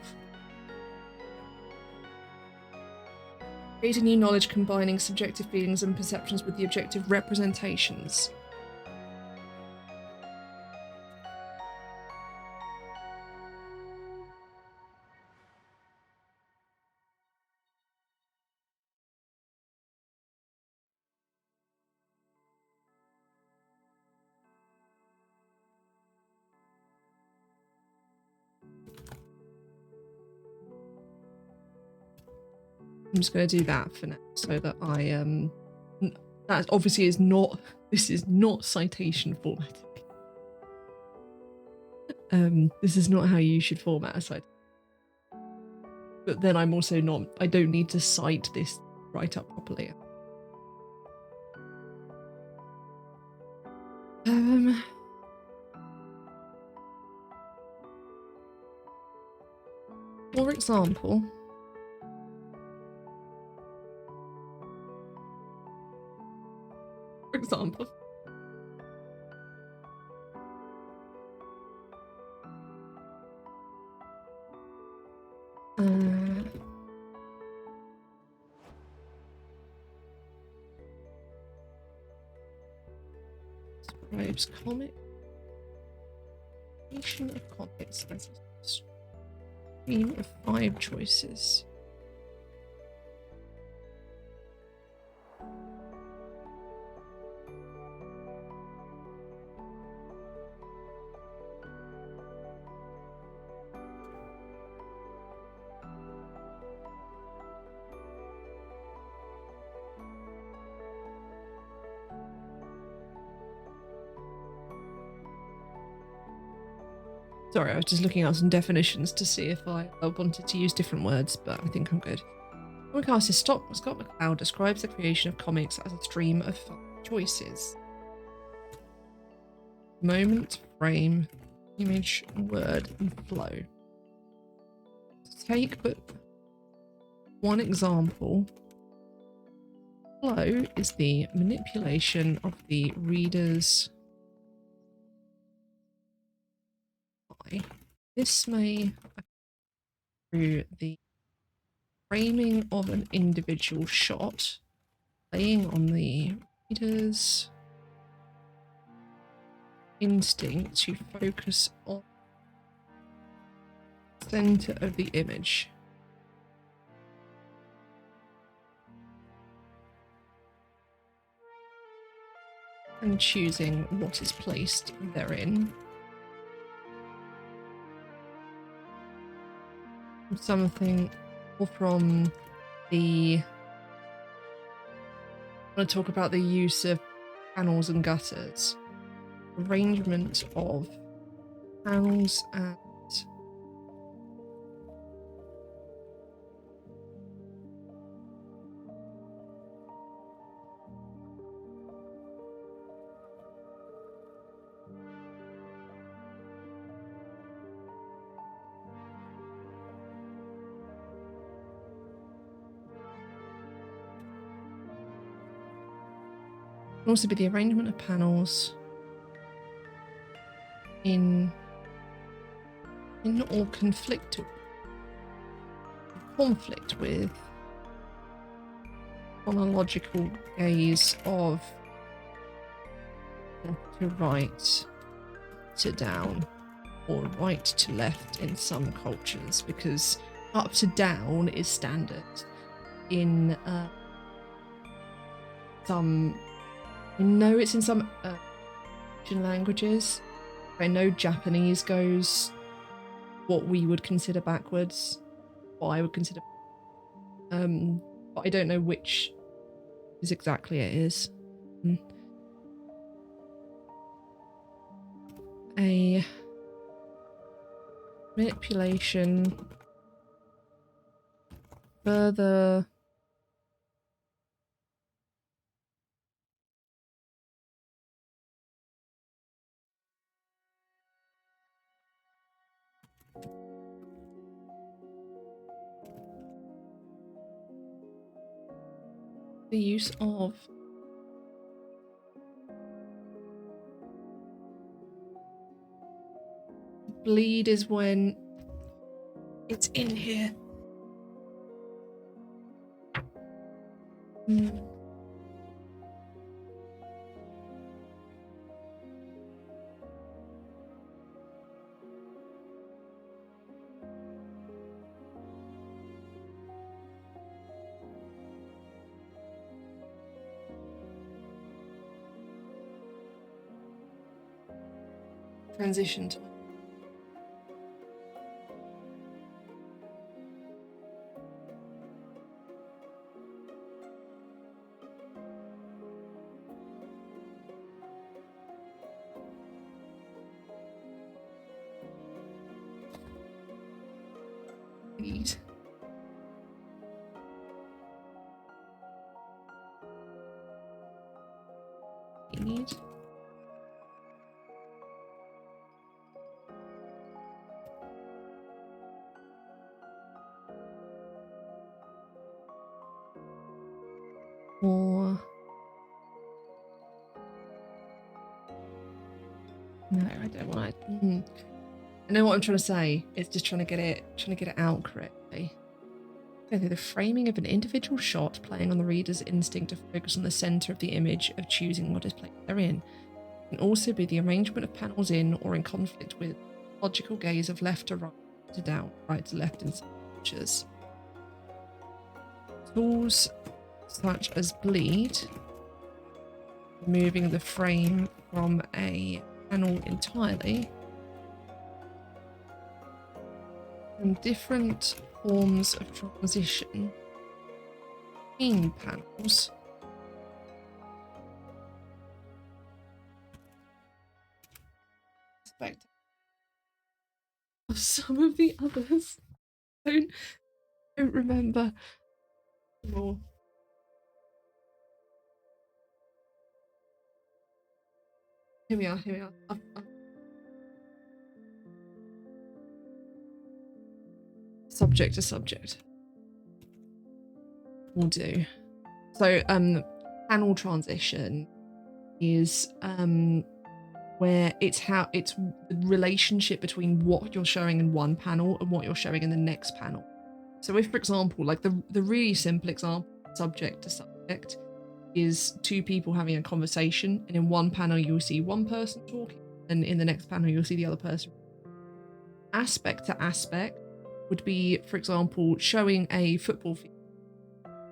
Create a new knowledge combining subjective feelings and perceptions with the objective representations. I'm just going to do that for now so that that obviously is not, this is not citation formatting. This is not how you should format a citation. But then I'm also not, I don't need to cite this write-up properly. For example, describes comic of comics as a stream of 5 choices. Sorry, I was just looking out some definitions to see if I wanted to use different words, but I think I'm good. Comic artist Scott Mcleod describes the creation of comics as a stream of 5 choices. Moment, frame, image, word, and flow. To take but one example, flow is the manipulation of the reader's eye. This may occur through the framing of an individual shot, playing on the reader's instinct to focus on the center of the image. And choosing what is placed therein. Something from the, I want to talk about the use of panels and gutters, arrangement of panels and can also be the arrangement of panels in or conflict with chronological gaze of left to right to down or right to left in some cultures, because up to down is standard in some, I know it's in some Asian languages. I know Japanese goes what we would consider backwards, what I would consider, but I don't know which is exactly it is. A manipulation further the use of bleed is when it's in here. Transition time. Bleed. Bleed. Or no, I don't want to. I know what I'm trying to say. It's just trying to get it out correctly. Okay, the framing of an individual shot playing on the reader's instinct to focus on the center of the image of choosing what is placed therein. It can also be the arrangement of panels in or in conflict with logical gaze of left to right to down, right to left in some pictures. Tools such as bleed, moving the frame from a panel entirely, and different forms of transition between panels. Aspect of some of the others. Don't remember more. Here we are. Subject to subject. Will do. So, panel transition is where it's the relationship between what you're showing in one panel and what you're showing in the next panel. So, if, for example, like the really simple example, subject to subject, is two people having a conversation, and in one panel you'll see one person talking, and in the next panel you'll see the other person. Aspect to aspect would be, for example, showing a football field,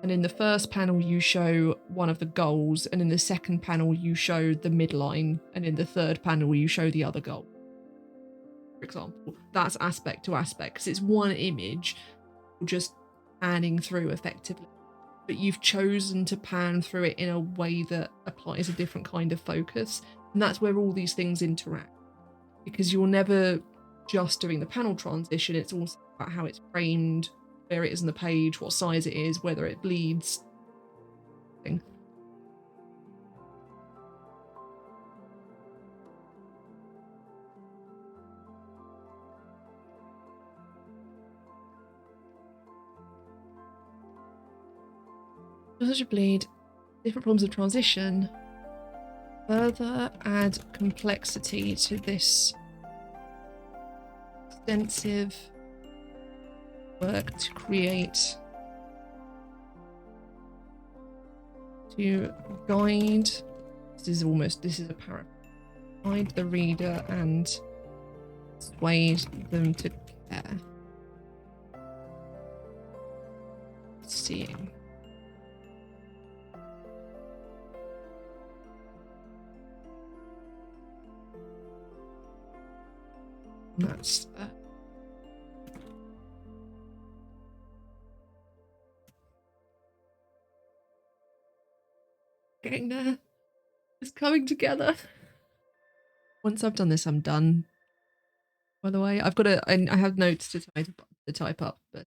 and in the first panel you show one of the goals, and in the second panel you show the midline, and in the third panel you show the other goal. For example, that's aspect to aspect because it's one image just panning through effectively, but you've chosen to pan through it in a way that applies a different kind of focus, and that's where all these things interact, because you're never just doing the panel transition, it's also about how it's framed, where it is on the page, what size it is, whether it bleeds. Such a bleed, different forms of transition further add complexity to this extensive work to create, to guide, this is a paragraph, guide the reader and persuade them to care. Seeing. That's Getting there. It's coming together. Once I've done this, I'm done. By the way, I've got I have notes to type up, but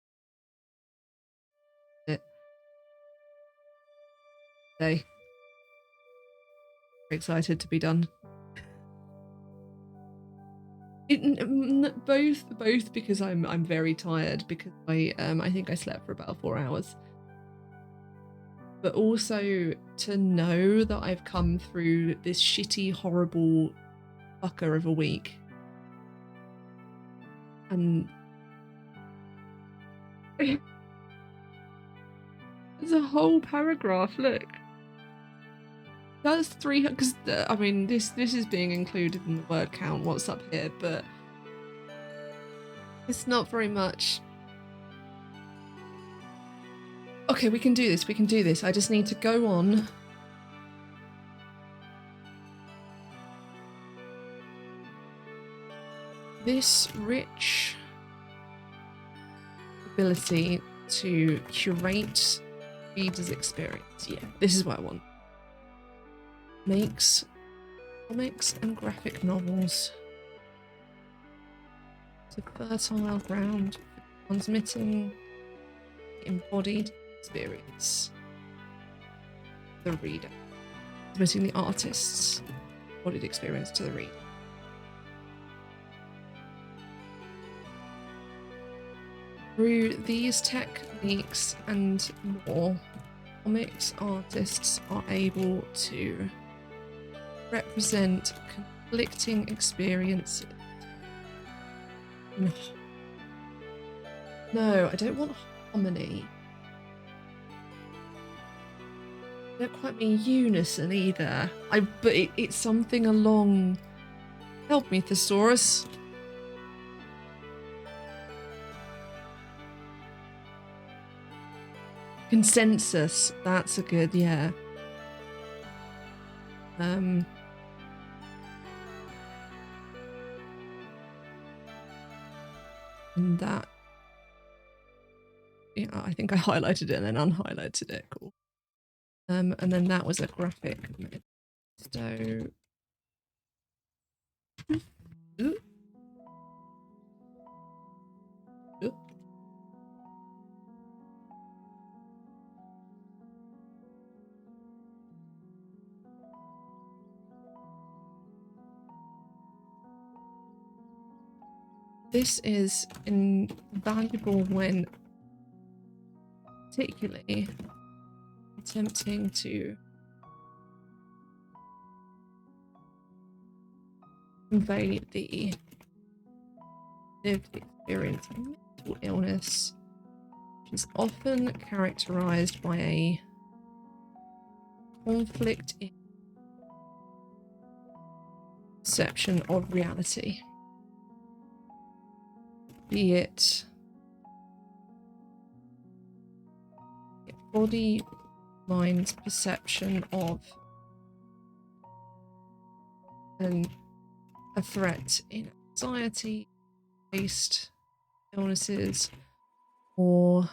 it. Very excited to be done. Both because I'm very tired because I think I slept for about 4 hours, but also to know that I've come through this shitty, horrible fucker of a week, and there's a whole paragraph. Look, that's 300. Because I mean, this is being included in the word count. What's up here, but it's not very much. Okay, we can do this. We can do this. I just need to go on. This rich ability to curate reader's experience. Yeah, this is what I want. Makes comics and graphic novels a fertile ground for transmitting embodied experience to the reader. Transmitting the artist's embodied experience to the reader. Through these techniques and more, comics artists are able to represent conflicting experiences. No, I don't want harmony. I don't quite mean unison either. But it's something along. Help me, Thesaurus. Consensus. That's a good, yeah. And that, yeah, I think I highlighted it and then unhighlighted it. Cool. And then that was a graphic manifesto. Ooh. Ooh. This is invaluable when particularly attempting to convey the lived experience of mental illness, which is often characterized by a conflict in perception of reality, be it body, mind's perception of a threat in anxiety-based illnesses, or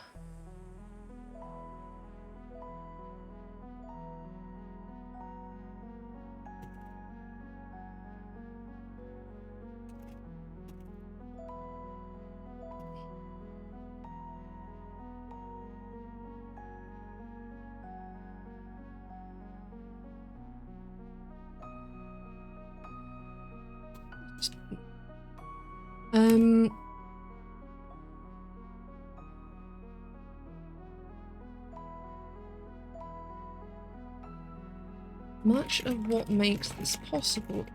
much of what makes this possible,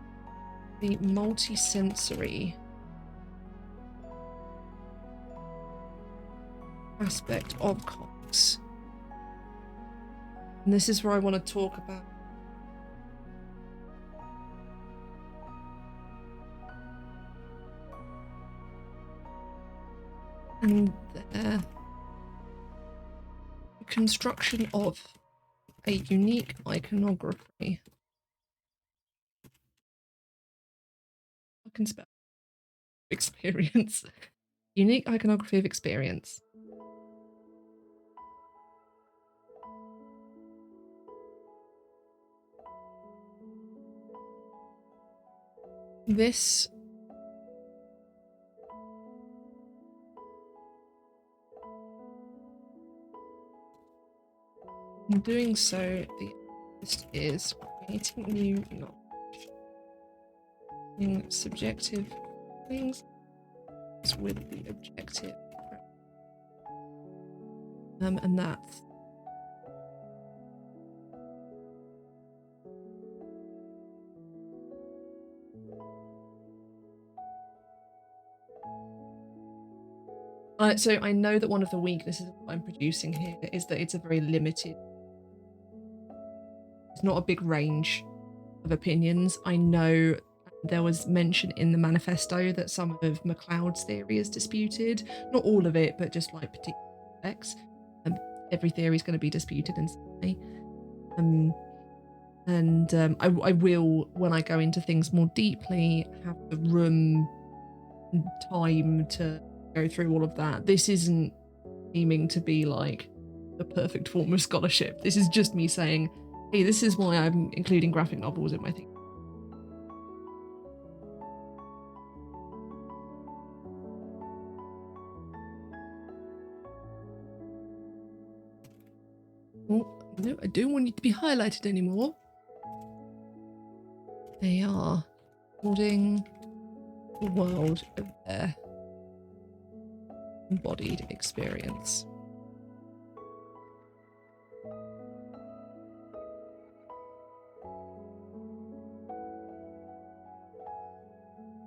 the multisensory aspect of comics. And this is where I want to talk about and the construction of a unique iconography. I can spell experience. Unique iconography of experience. this in doing so, the list is creating new knowledge, subjective things with the objective, and that's so I know that one of the weaknesses of what I'm producing here is that it's a very limited, it's not a big range of opinions. I know there was mention in the manifesto that some of Mcleod's theory is disputed. Not all of it, but just like particular aspects. Every theory is going to be disputed in some way. I will, when I go into things more deeply, have the room and time to go through all of that. This isn't aiming to be like the perfect form of scholarship. This is just me saying, hey, this is why I'm including graphic novels in my thing. Oh, no, I don't want you to be highlighted anymore. They are holding the world of their embodied experience.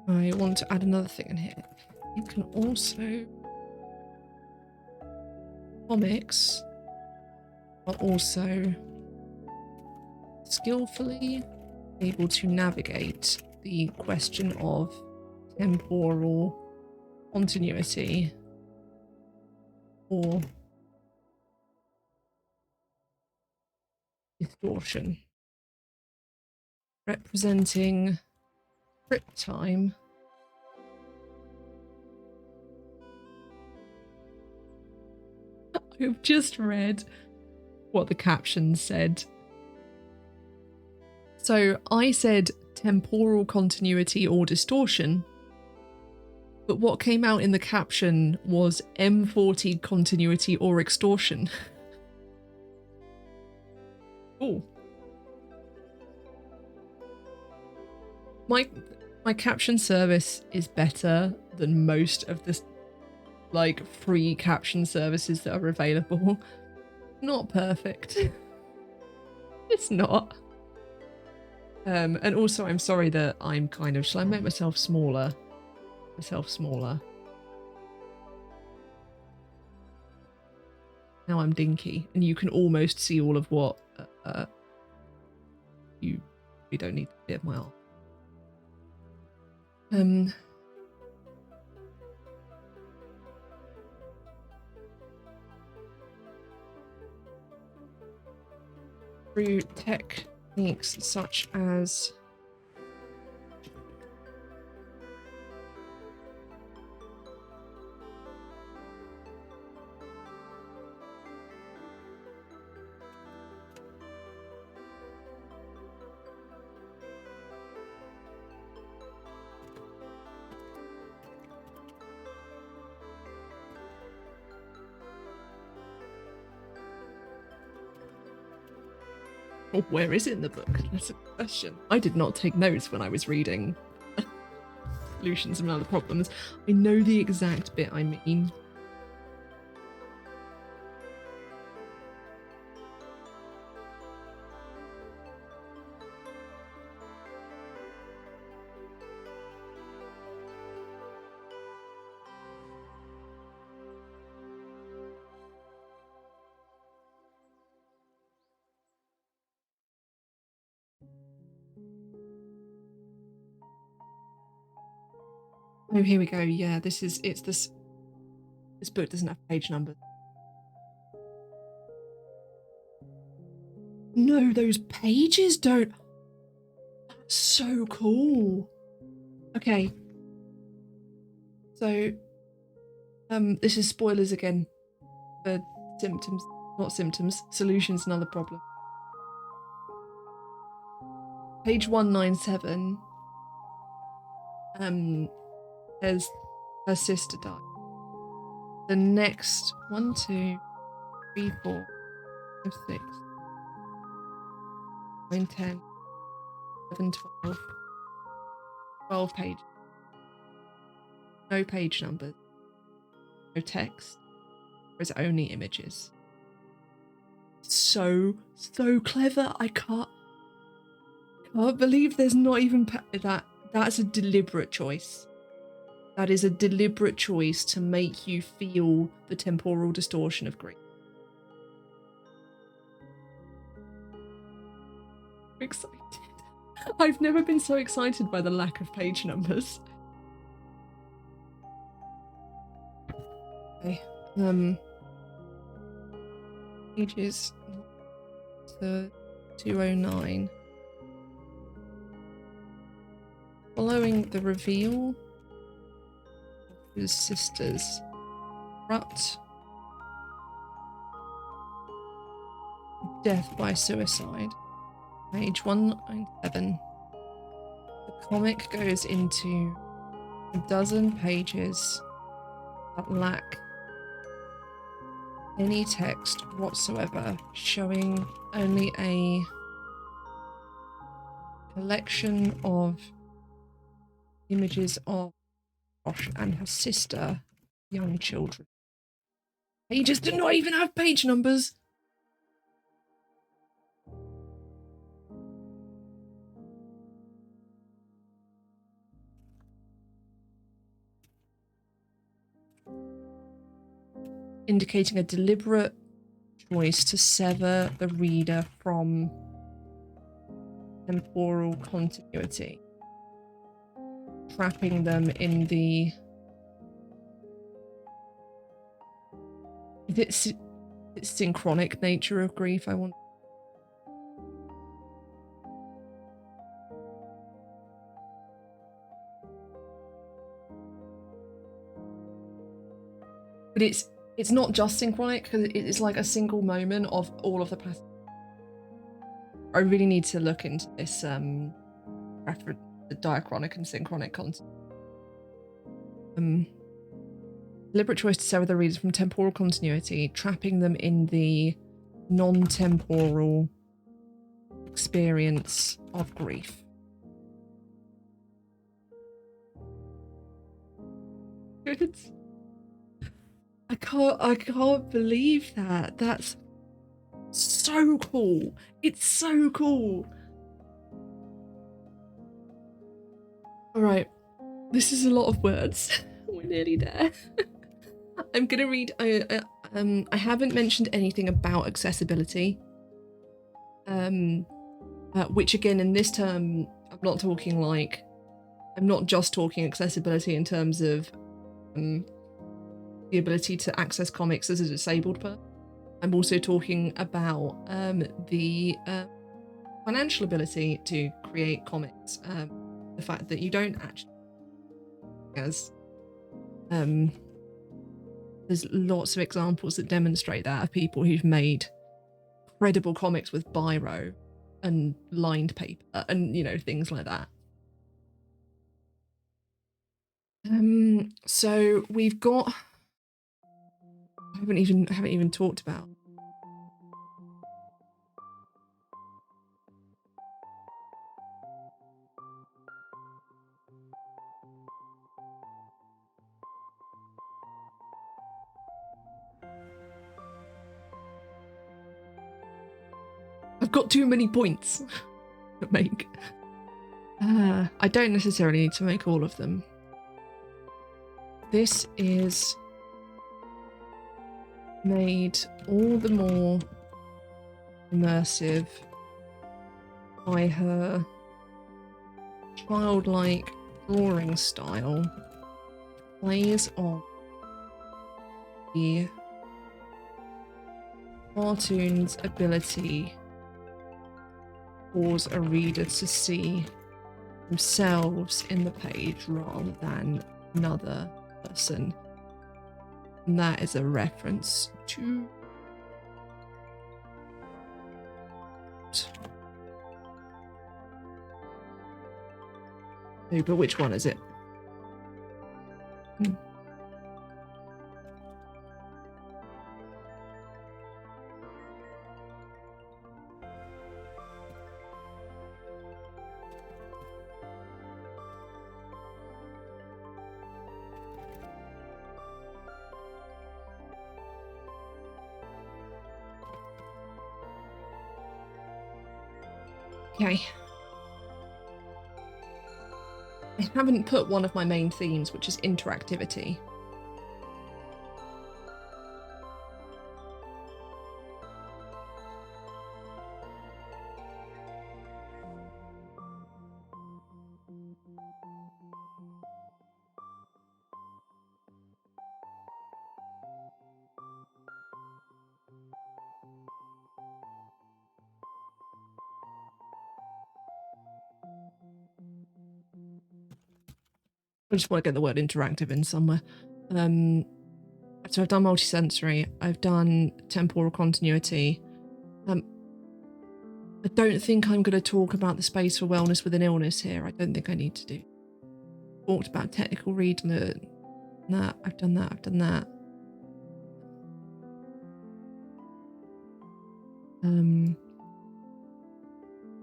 I want to add another thing in here. You can also... Comics are also skillfully able to navigate the question of temporal continuity or distortion, representing script time I've just read what the caption said. So I said temporal continuity or distortion, but what came out in the caption was M40 continuity or extortion. Oh. My caption service is better than most of the like free caption services that are available. Not perfect. It's not. And also I'm sorry that I'm kind of, shall I make myself smaller? Now I'm dinky and you can almost see all of what we don't need to see of my arm. Through techniques such as where is it in the book? That's a question. I did not take notes when I was reading Solutions and Other Problems. I know the exact bit I mean. Oh, here we go. Yeah, this book doesn't have page numbers. No, those pages don't. That's so cool. Okay. So, this is spoilers again for Solutions and Other Problems. Page 197. as her sister died. The next 1, 2, 3, 4, 5, 6, 9, 10, 11, 12. 12 pages. No page numbers. No text. There's only images. So clever. I can't believe there's not even that. That's a deliberate choice. That is a deliberate choice to make you feel the temporal distortion of grief. I'm excited. I've never been so excited by the lack of page numbers. Okay. Pages to 209. Following the reveal of his sister's abrupt death by suicide, page 197, the comic goes into a dozen pages that lack any text whatsoever, showing only a collection of images of Josh and her sister, young children. Pages do not even have page numbers. Indicating a deliberate choice to sever the reader from temporal continuity, trapping them in the synchronic nature of grief. I want. But it's not just synchronic, because it's like a single moment of all of the past. I really need to look into this reference, the diachronic and synchronic concept. Deliberate choice to sever the readers from temporal continuity, trapping them in the non-temporal experience of grief. Good. I can't believe that. That's so cool. It's so cool. All right, this is a lot of words. We're nearly there. I'm gonna read. I haven't mentioned anything about accessibility. Which again, in this term, I'm not just talking accessibility in terms of the ability to access comics as a disabled person. I'm also talking about the financial ability to create comics. The fact that you don't actually, as there's lots of examples that demonstrate that, of people who've made credible comics with biro and lined paper and, you know, things like that. So we've got, I haven't even talked about I've got too many points to make. I don't necessarily need to make all of them. This is made all the more immersive by her childlike drawing style, plays on the cartoon's ability to cause a reader to see themselves in the page rather than another person. And that is a reference to but which one is it? Okay. I haven't put one of my main themes, which is interactivity. I just want to get the word interactive in somewhere. So I've done multisensory, I've done temporal continuity. I don't think I'm going to talk about the space for wellness with an illness here. I don't think I need to do. Talked about technical read learn. That I've done that. I've done that.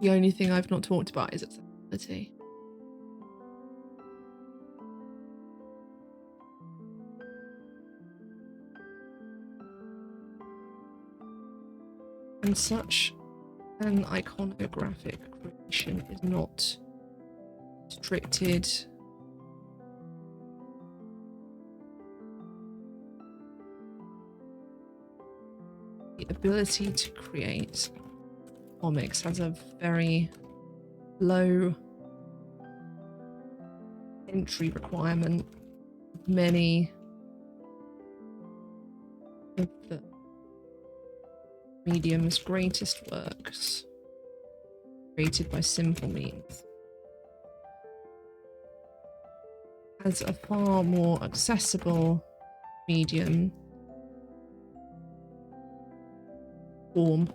The only thing I've not talked about is accessibility. And such an iconographic creation is not restricted the ability to create comics has a very low entry requirement. Many of the medium's greatest works created by simple means as a far more accessible medium form.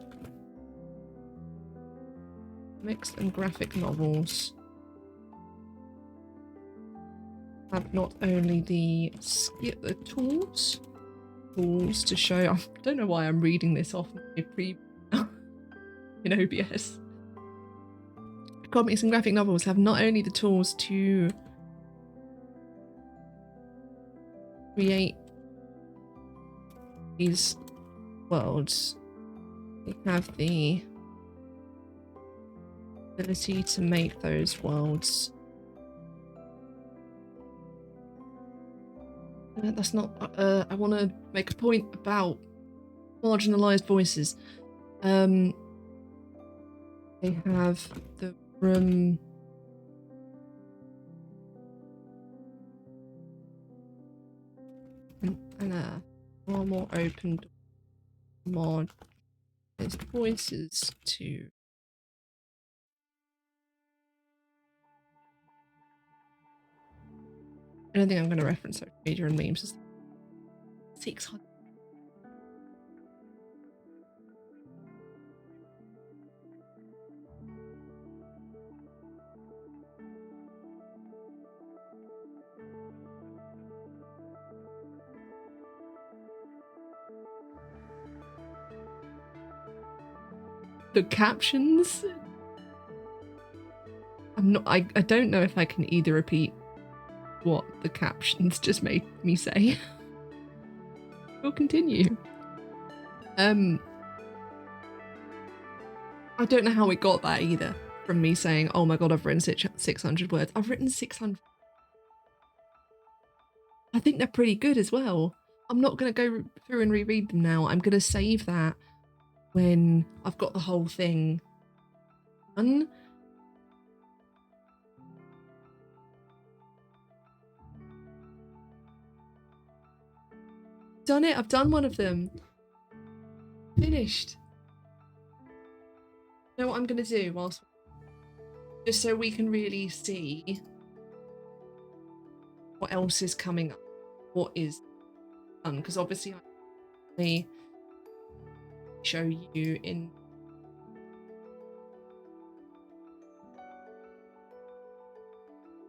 Comics and graphic novels have not only the tools to show. I don't know why I'm reading this off my preview in OBS. Comics and graphic novels have not only the tools to create these worlds, they have the ability to make those worlds. That's not. I want to make a point about marginalized voices. They have the room. And a far more open, more voices to. I don't think I'm going to reference social media and memes. 600. The captions. I don't know if I can either repeat what the captions just made me say. We'll continue. I don't know how it got that either, from me saying, oh my god, I've written 600 words. I've written 600. I think they're pretty good as well. I'm not going to go through and reread them now. I'm going to save that when I've got the whole thing done. Done it. I've done one of them. Finished. You know what I'm going to do whilst, just so we can really see what else is coming up, what is done, because obviously I show you in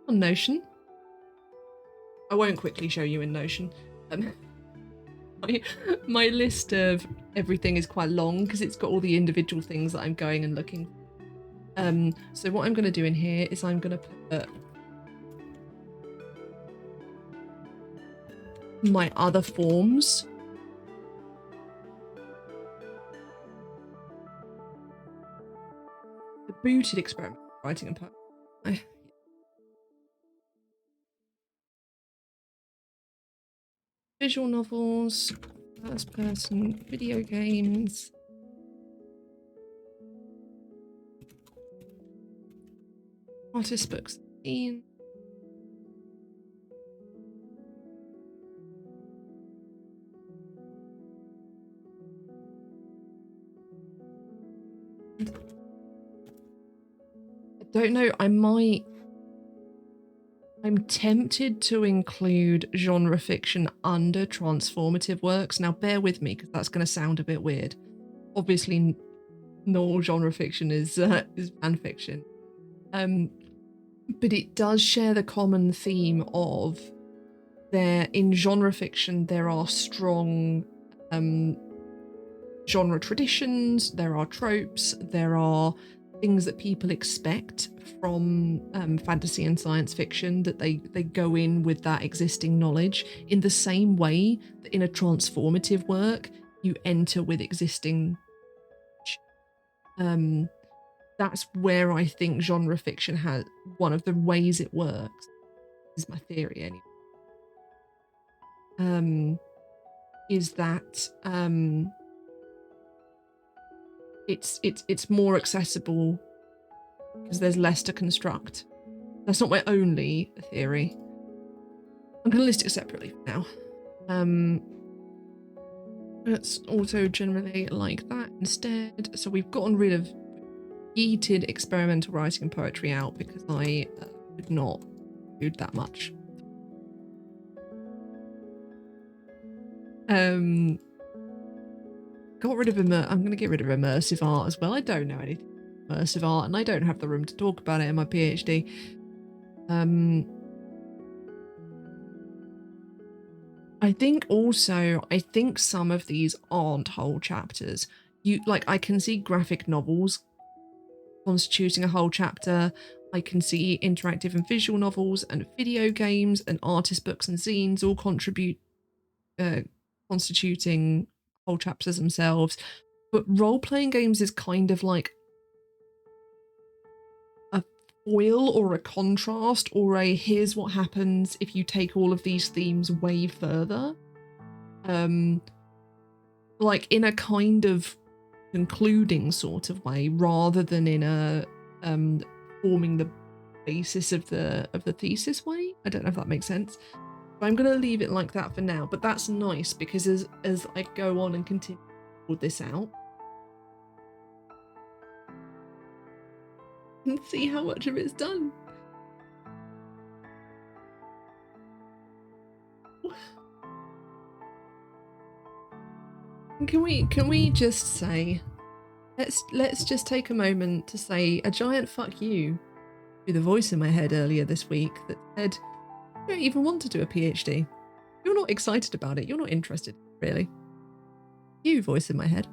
on Notion. I won't quickly show you in Notion. My list of everything is quite long because it's got all the individual things that I'm going and looking. So what I'm going to do in here is I'm going to put my other forms. The booted experiment, writing and poetry. Visual novels, first person, video games. Artist books. I don't know, I'm tempted to include genre fiction under transformative works. Now bear with me because that's going to sound a bit weird. Obviously not all genre fiction is fan fiction. But it does share the common theme of in genre fiction there are strong genre traditions, there are tropes, there are things that people expect from fantasy and science fiction, that they go in with that existing knowledge in the same way that in a transformative work you enter with existing that's where I think genre fiction has one of the ways it works, is my theory anyway, is that it's more accessible because there's less to construct. That's not my only theory. I'm going to list it separately for now. Let's auto generate like that instead. So we've gotten rid of yeeted experimental writing and poetry out because I did not do that much. Got rid of I'm going to get rid of immersive art as well. I don't know anything about immersive art and I don't have the room to talk about it in my PhD. I think some of these aren't whole chapters. I can see graphic novels constituting a whole chapter. I can see interactive and visual novels and video games and artist books and zines all constituting whole chapters themselves. But role-playing games is kind of like a foil or a contrast or a here's what happens if you take all of these themes way further. Like in a kind of concluding sort of way rather than in a forming the basis of the thesis way. I don't know if that makes sense. But I'm going to leave it like that for now, but that's nice because as I go on and continue to build this out and see how much of it's done. Can we just say, let's just take a moment to say a giant fuck you to the voice in my head earlier this week that said, "I don't even want to do a PhD. You're not excited about it. You're not interested, really. You, voice in my head,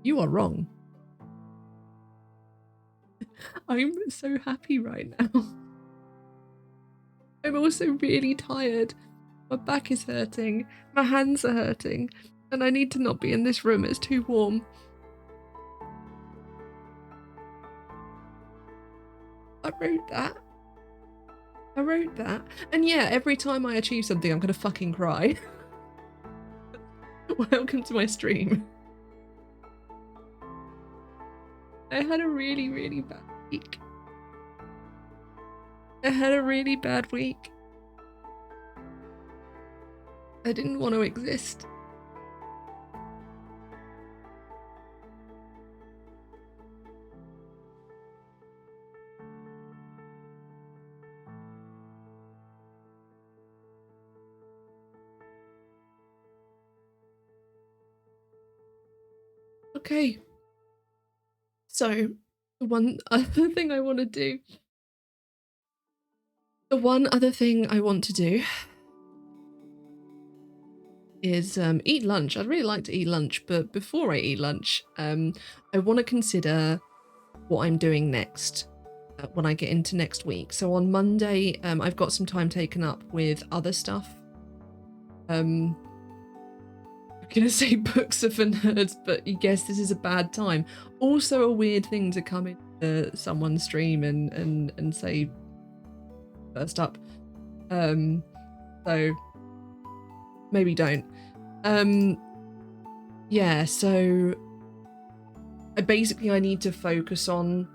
you are wrong." I'm so happy right now. I'm also really tired. My back is hurting. My hands are hurting. And I need to not be in this room. It's too warm. I wrote that. And yeah, every time I achieve something, I'm gonna fucking cry. Welcome to my stream. I had a really, really bad week. I had a really bad week. I didn't want to exist. Okay. So, the one other thing I want to do is eat lunch. I'd really like to eat lunch, but before I eat lunch, I want to consider what I'm doing next when I get into next week. So on Monday, I've got some time taken up with other stuff. I'm gonna say books are for nerds, but you guess this is a bad time. Also a weird thing to come into someone's stream and say first up. So maybe don't. Yeah, so I need to focus on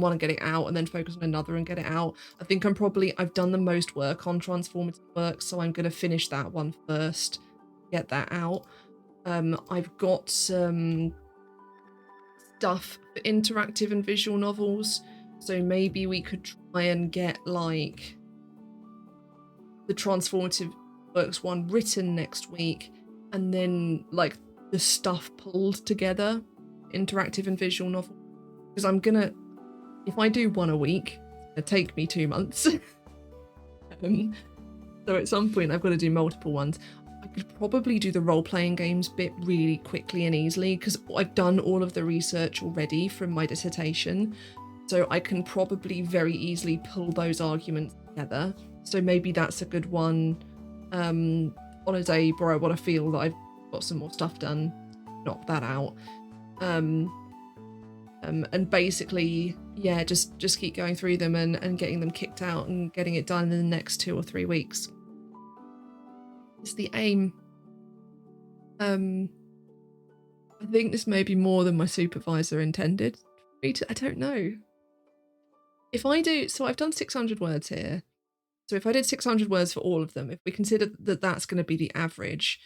one and get it out, and then focus on another and get it out. I think I've done the most work on transformative work, so I'm going to finish that one first, get that out. I've got some stuff for interactive and visual novels, so maybe we could try and get like the transformative works one written next week, and then like the stuff pulled together, interactive and visual novel, because if I do one a week, it'll take me 2 months. So at some point I've got to do multiple ones. I could probably do the role-playing games bit really quickly and easily, because I've done all of the research already from my dissertation, so I can probably very easily pull those arguments together. So maybe that's a good one on a day where I want to feel that I've got some more stuff done, knock that out. And basically, yeah, just keep going through them and getting them kicked out and getting it done in the next 2 or 3 weeks. It's the aim. I think this may be more than my supervisor intended. I don't know. So I've done 600 words here. So if I did 600 words for all of them, if we consider that that's going to be the average,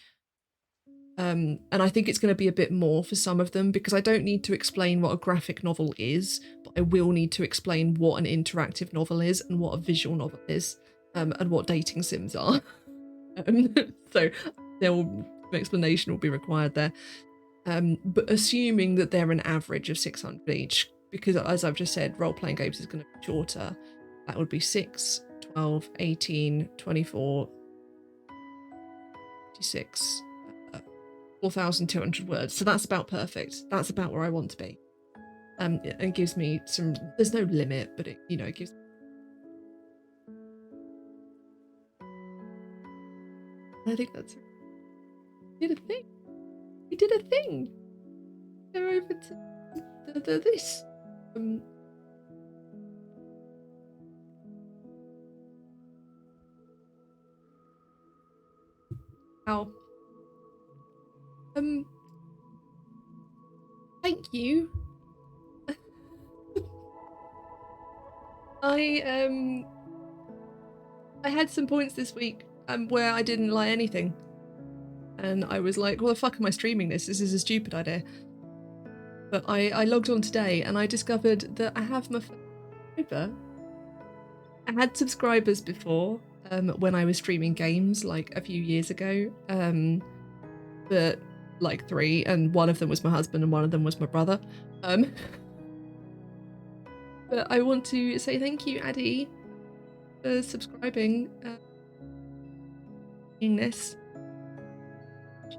and I think it's going to be a bit more for some of them, because I don't need to explain what a graphic novel is, but I will need to explain what an interactive novel is and what a visual novel is, and what dating sims are. So some explanation will be required there. But assuming that they're an average of 600 each, because as I've just said, role-playing games is going to be shorter. That would be 6, 12, 18, 24, 56, 4,200 words. So that's about perfect. That's about where I want to be. It gives me some, there's no limit, but it gives. I think that's, we did a thing. We did a thing. Go over to this. Ow. Thank you. I had some points this week where I didn't like anything, and I was like, well, the fuck am I streaming this? This is a stupid idea. But I logged on today and I discovered that I have my subscriber. I had subscribers before when I was streaming games like a few years ago, but like 3, and one of them was my husband and one of them was my brother. But I want to say thank you, Addie, for subscribing. This.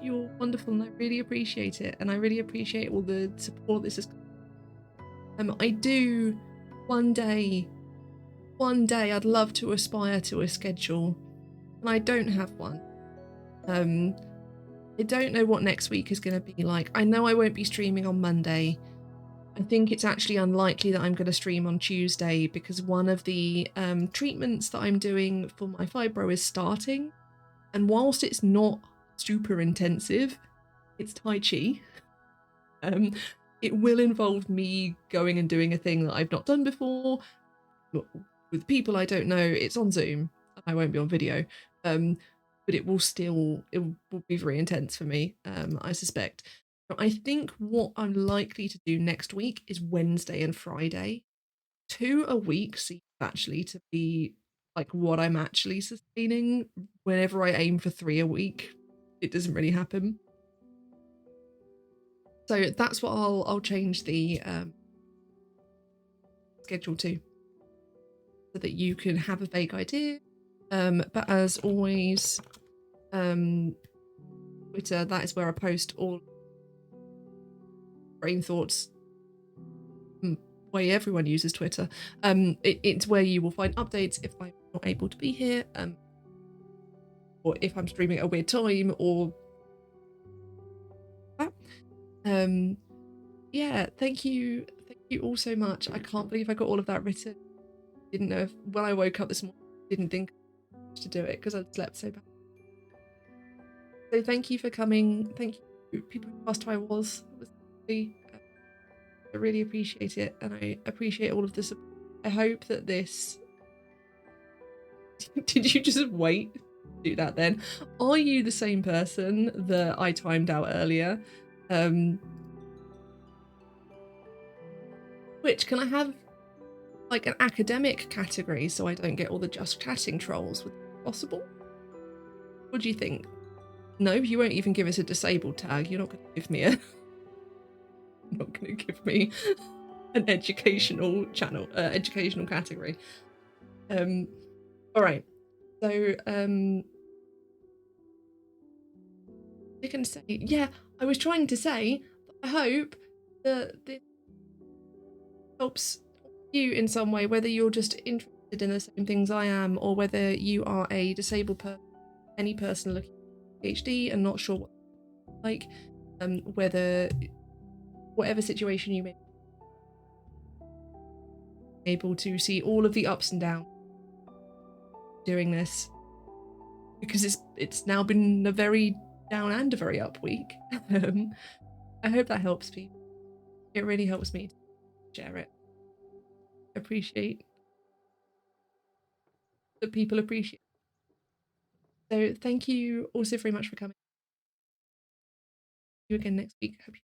You're wonderful, and I really appreciate it, and I really appreciate all the support this is. I do one day I'd love to aspire to a schedule, and I don't have one. I don't know what next week is going to be like. I know I won't be streaming on Monday. I think it's actually unlikely that I'm going to stream on Tuesday, because one of the treatments that I'm doing for my fibro is starting, and whilst it's not super intensive, it's Tai Chi. It will involve me going and doing a thing that I've not done before with people I don't know. It's on Zoom. I won't be on video, but it will be very intense for me, I suspect. I think what I'm likely to do next week is Wednesday and Friday. 2 a week seems actually to be like what I'm actually sustaining. Whenever I aim for 3 a week, it doesn't really happen. So that's what I'll change the schedule to, so that you can have a vague idea. But as always, Twitter, that is where I post all brain thoughts. Way everyone uses Twitter. It's where you will find updates if I'm not able to be here, or if I'm streaming at a weird time, or yeah, thank you all so much. I can't believe I got all of that written. Didn't know if when I woke up this morning, didn't think to do it because I'd slept so bad. So thank you for coming. Thank you people who asked how I was. It was lovely. I really appreciate it, and I appreciate all of the support. I hope that this did you just wait to do that then? Are you the same person that I timed out earlier? Which can I have like an academic category so I don't get all the just chatting trolls? Would that be possible? What do you think? No, you won't even give us a disabled tag. You're not going to give me a not going to give me an educational channel, educational category. All right. So, I can say, yeah, I was trying to say, I hope that this helps you in some way, whether you're just interested in the same things I am, or whether you are a disabled person, any person looking for a PhD and not sure what it's like, whether whatever situation you may be able to see all of the ups and downs doing this, because it's now been a very down and a very up week. I hope that helps people. It really helps me to share it. I appreciate that people appreciate it. So thank you also very much for coming. See you again next week. Hope you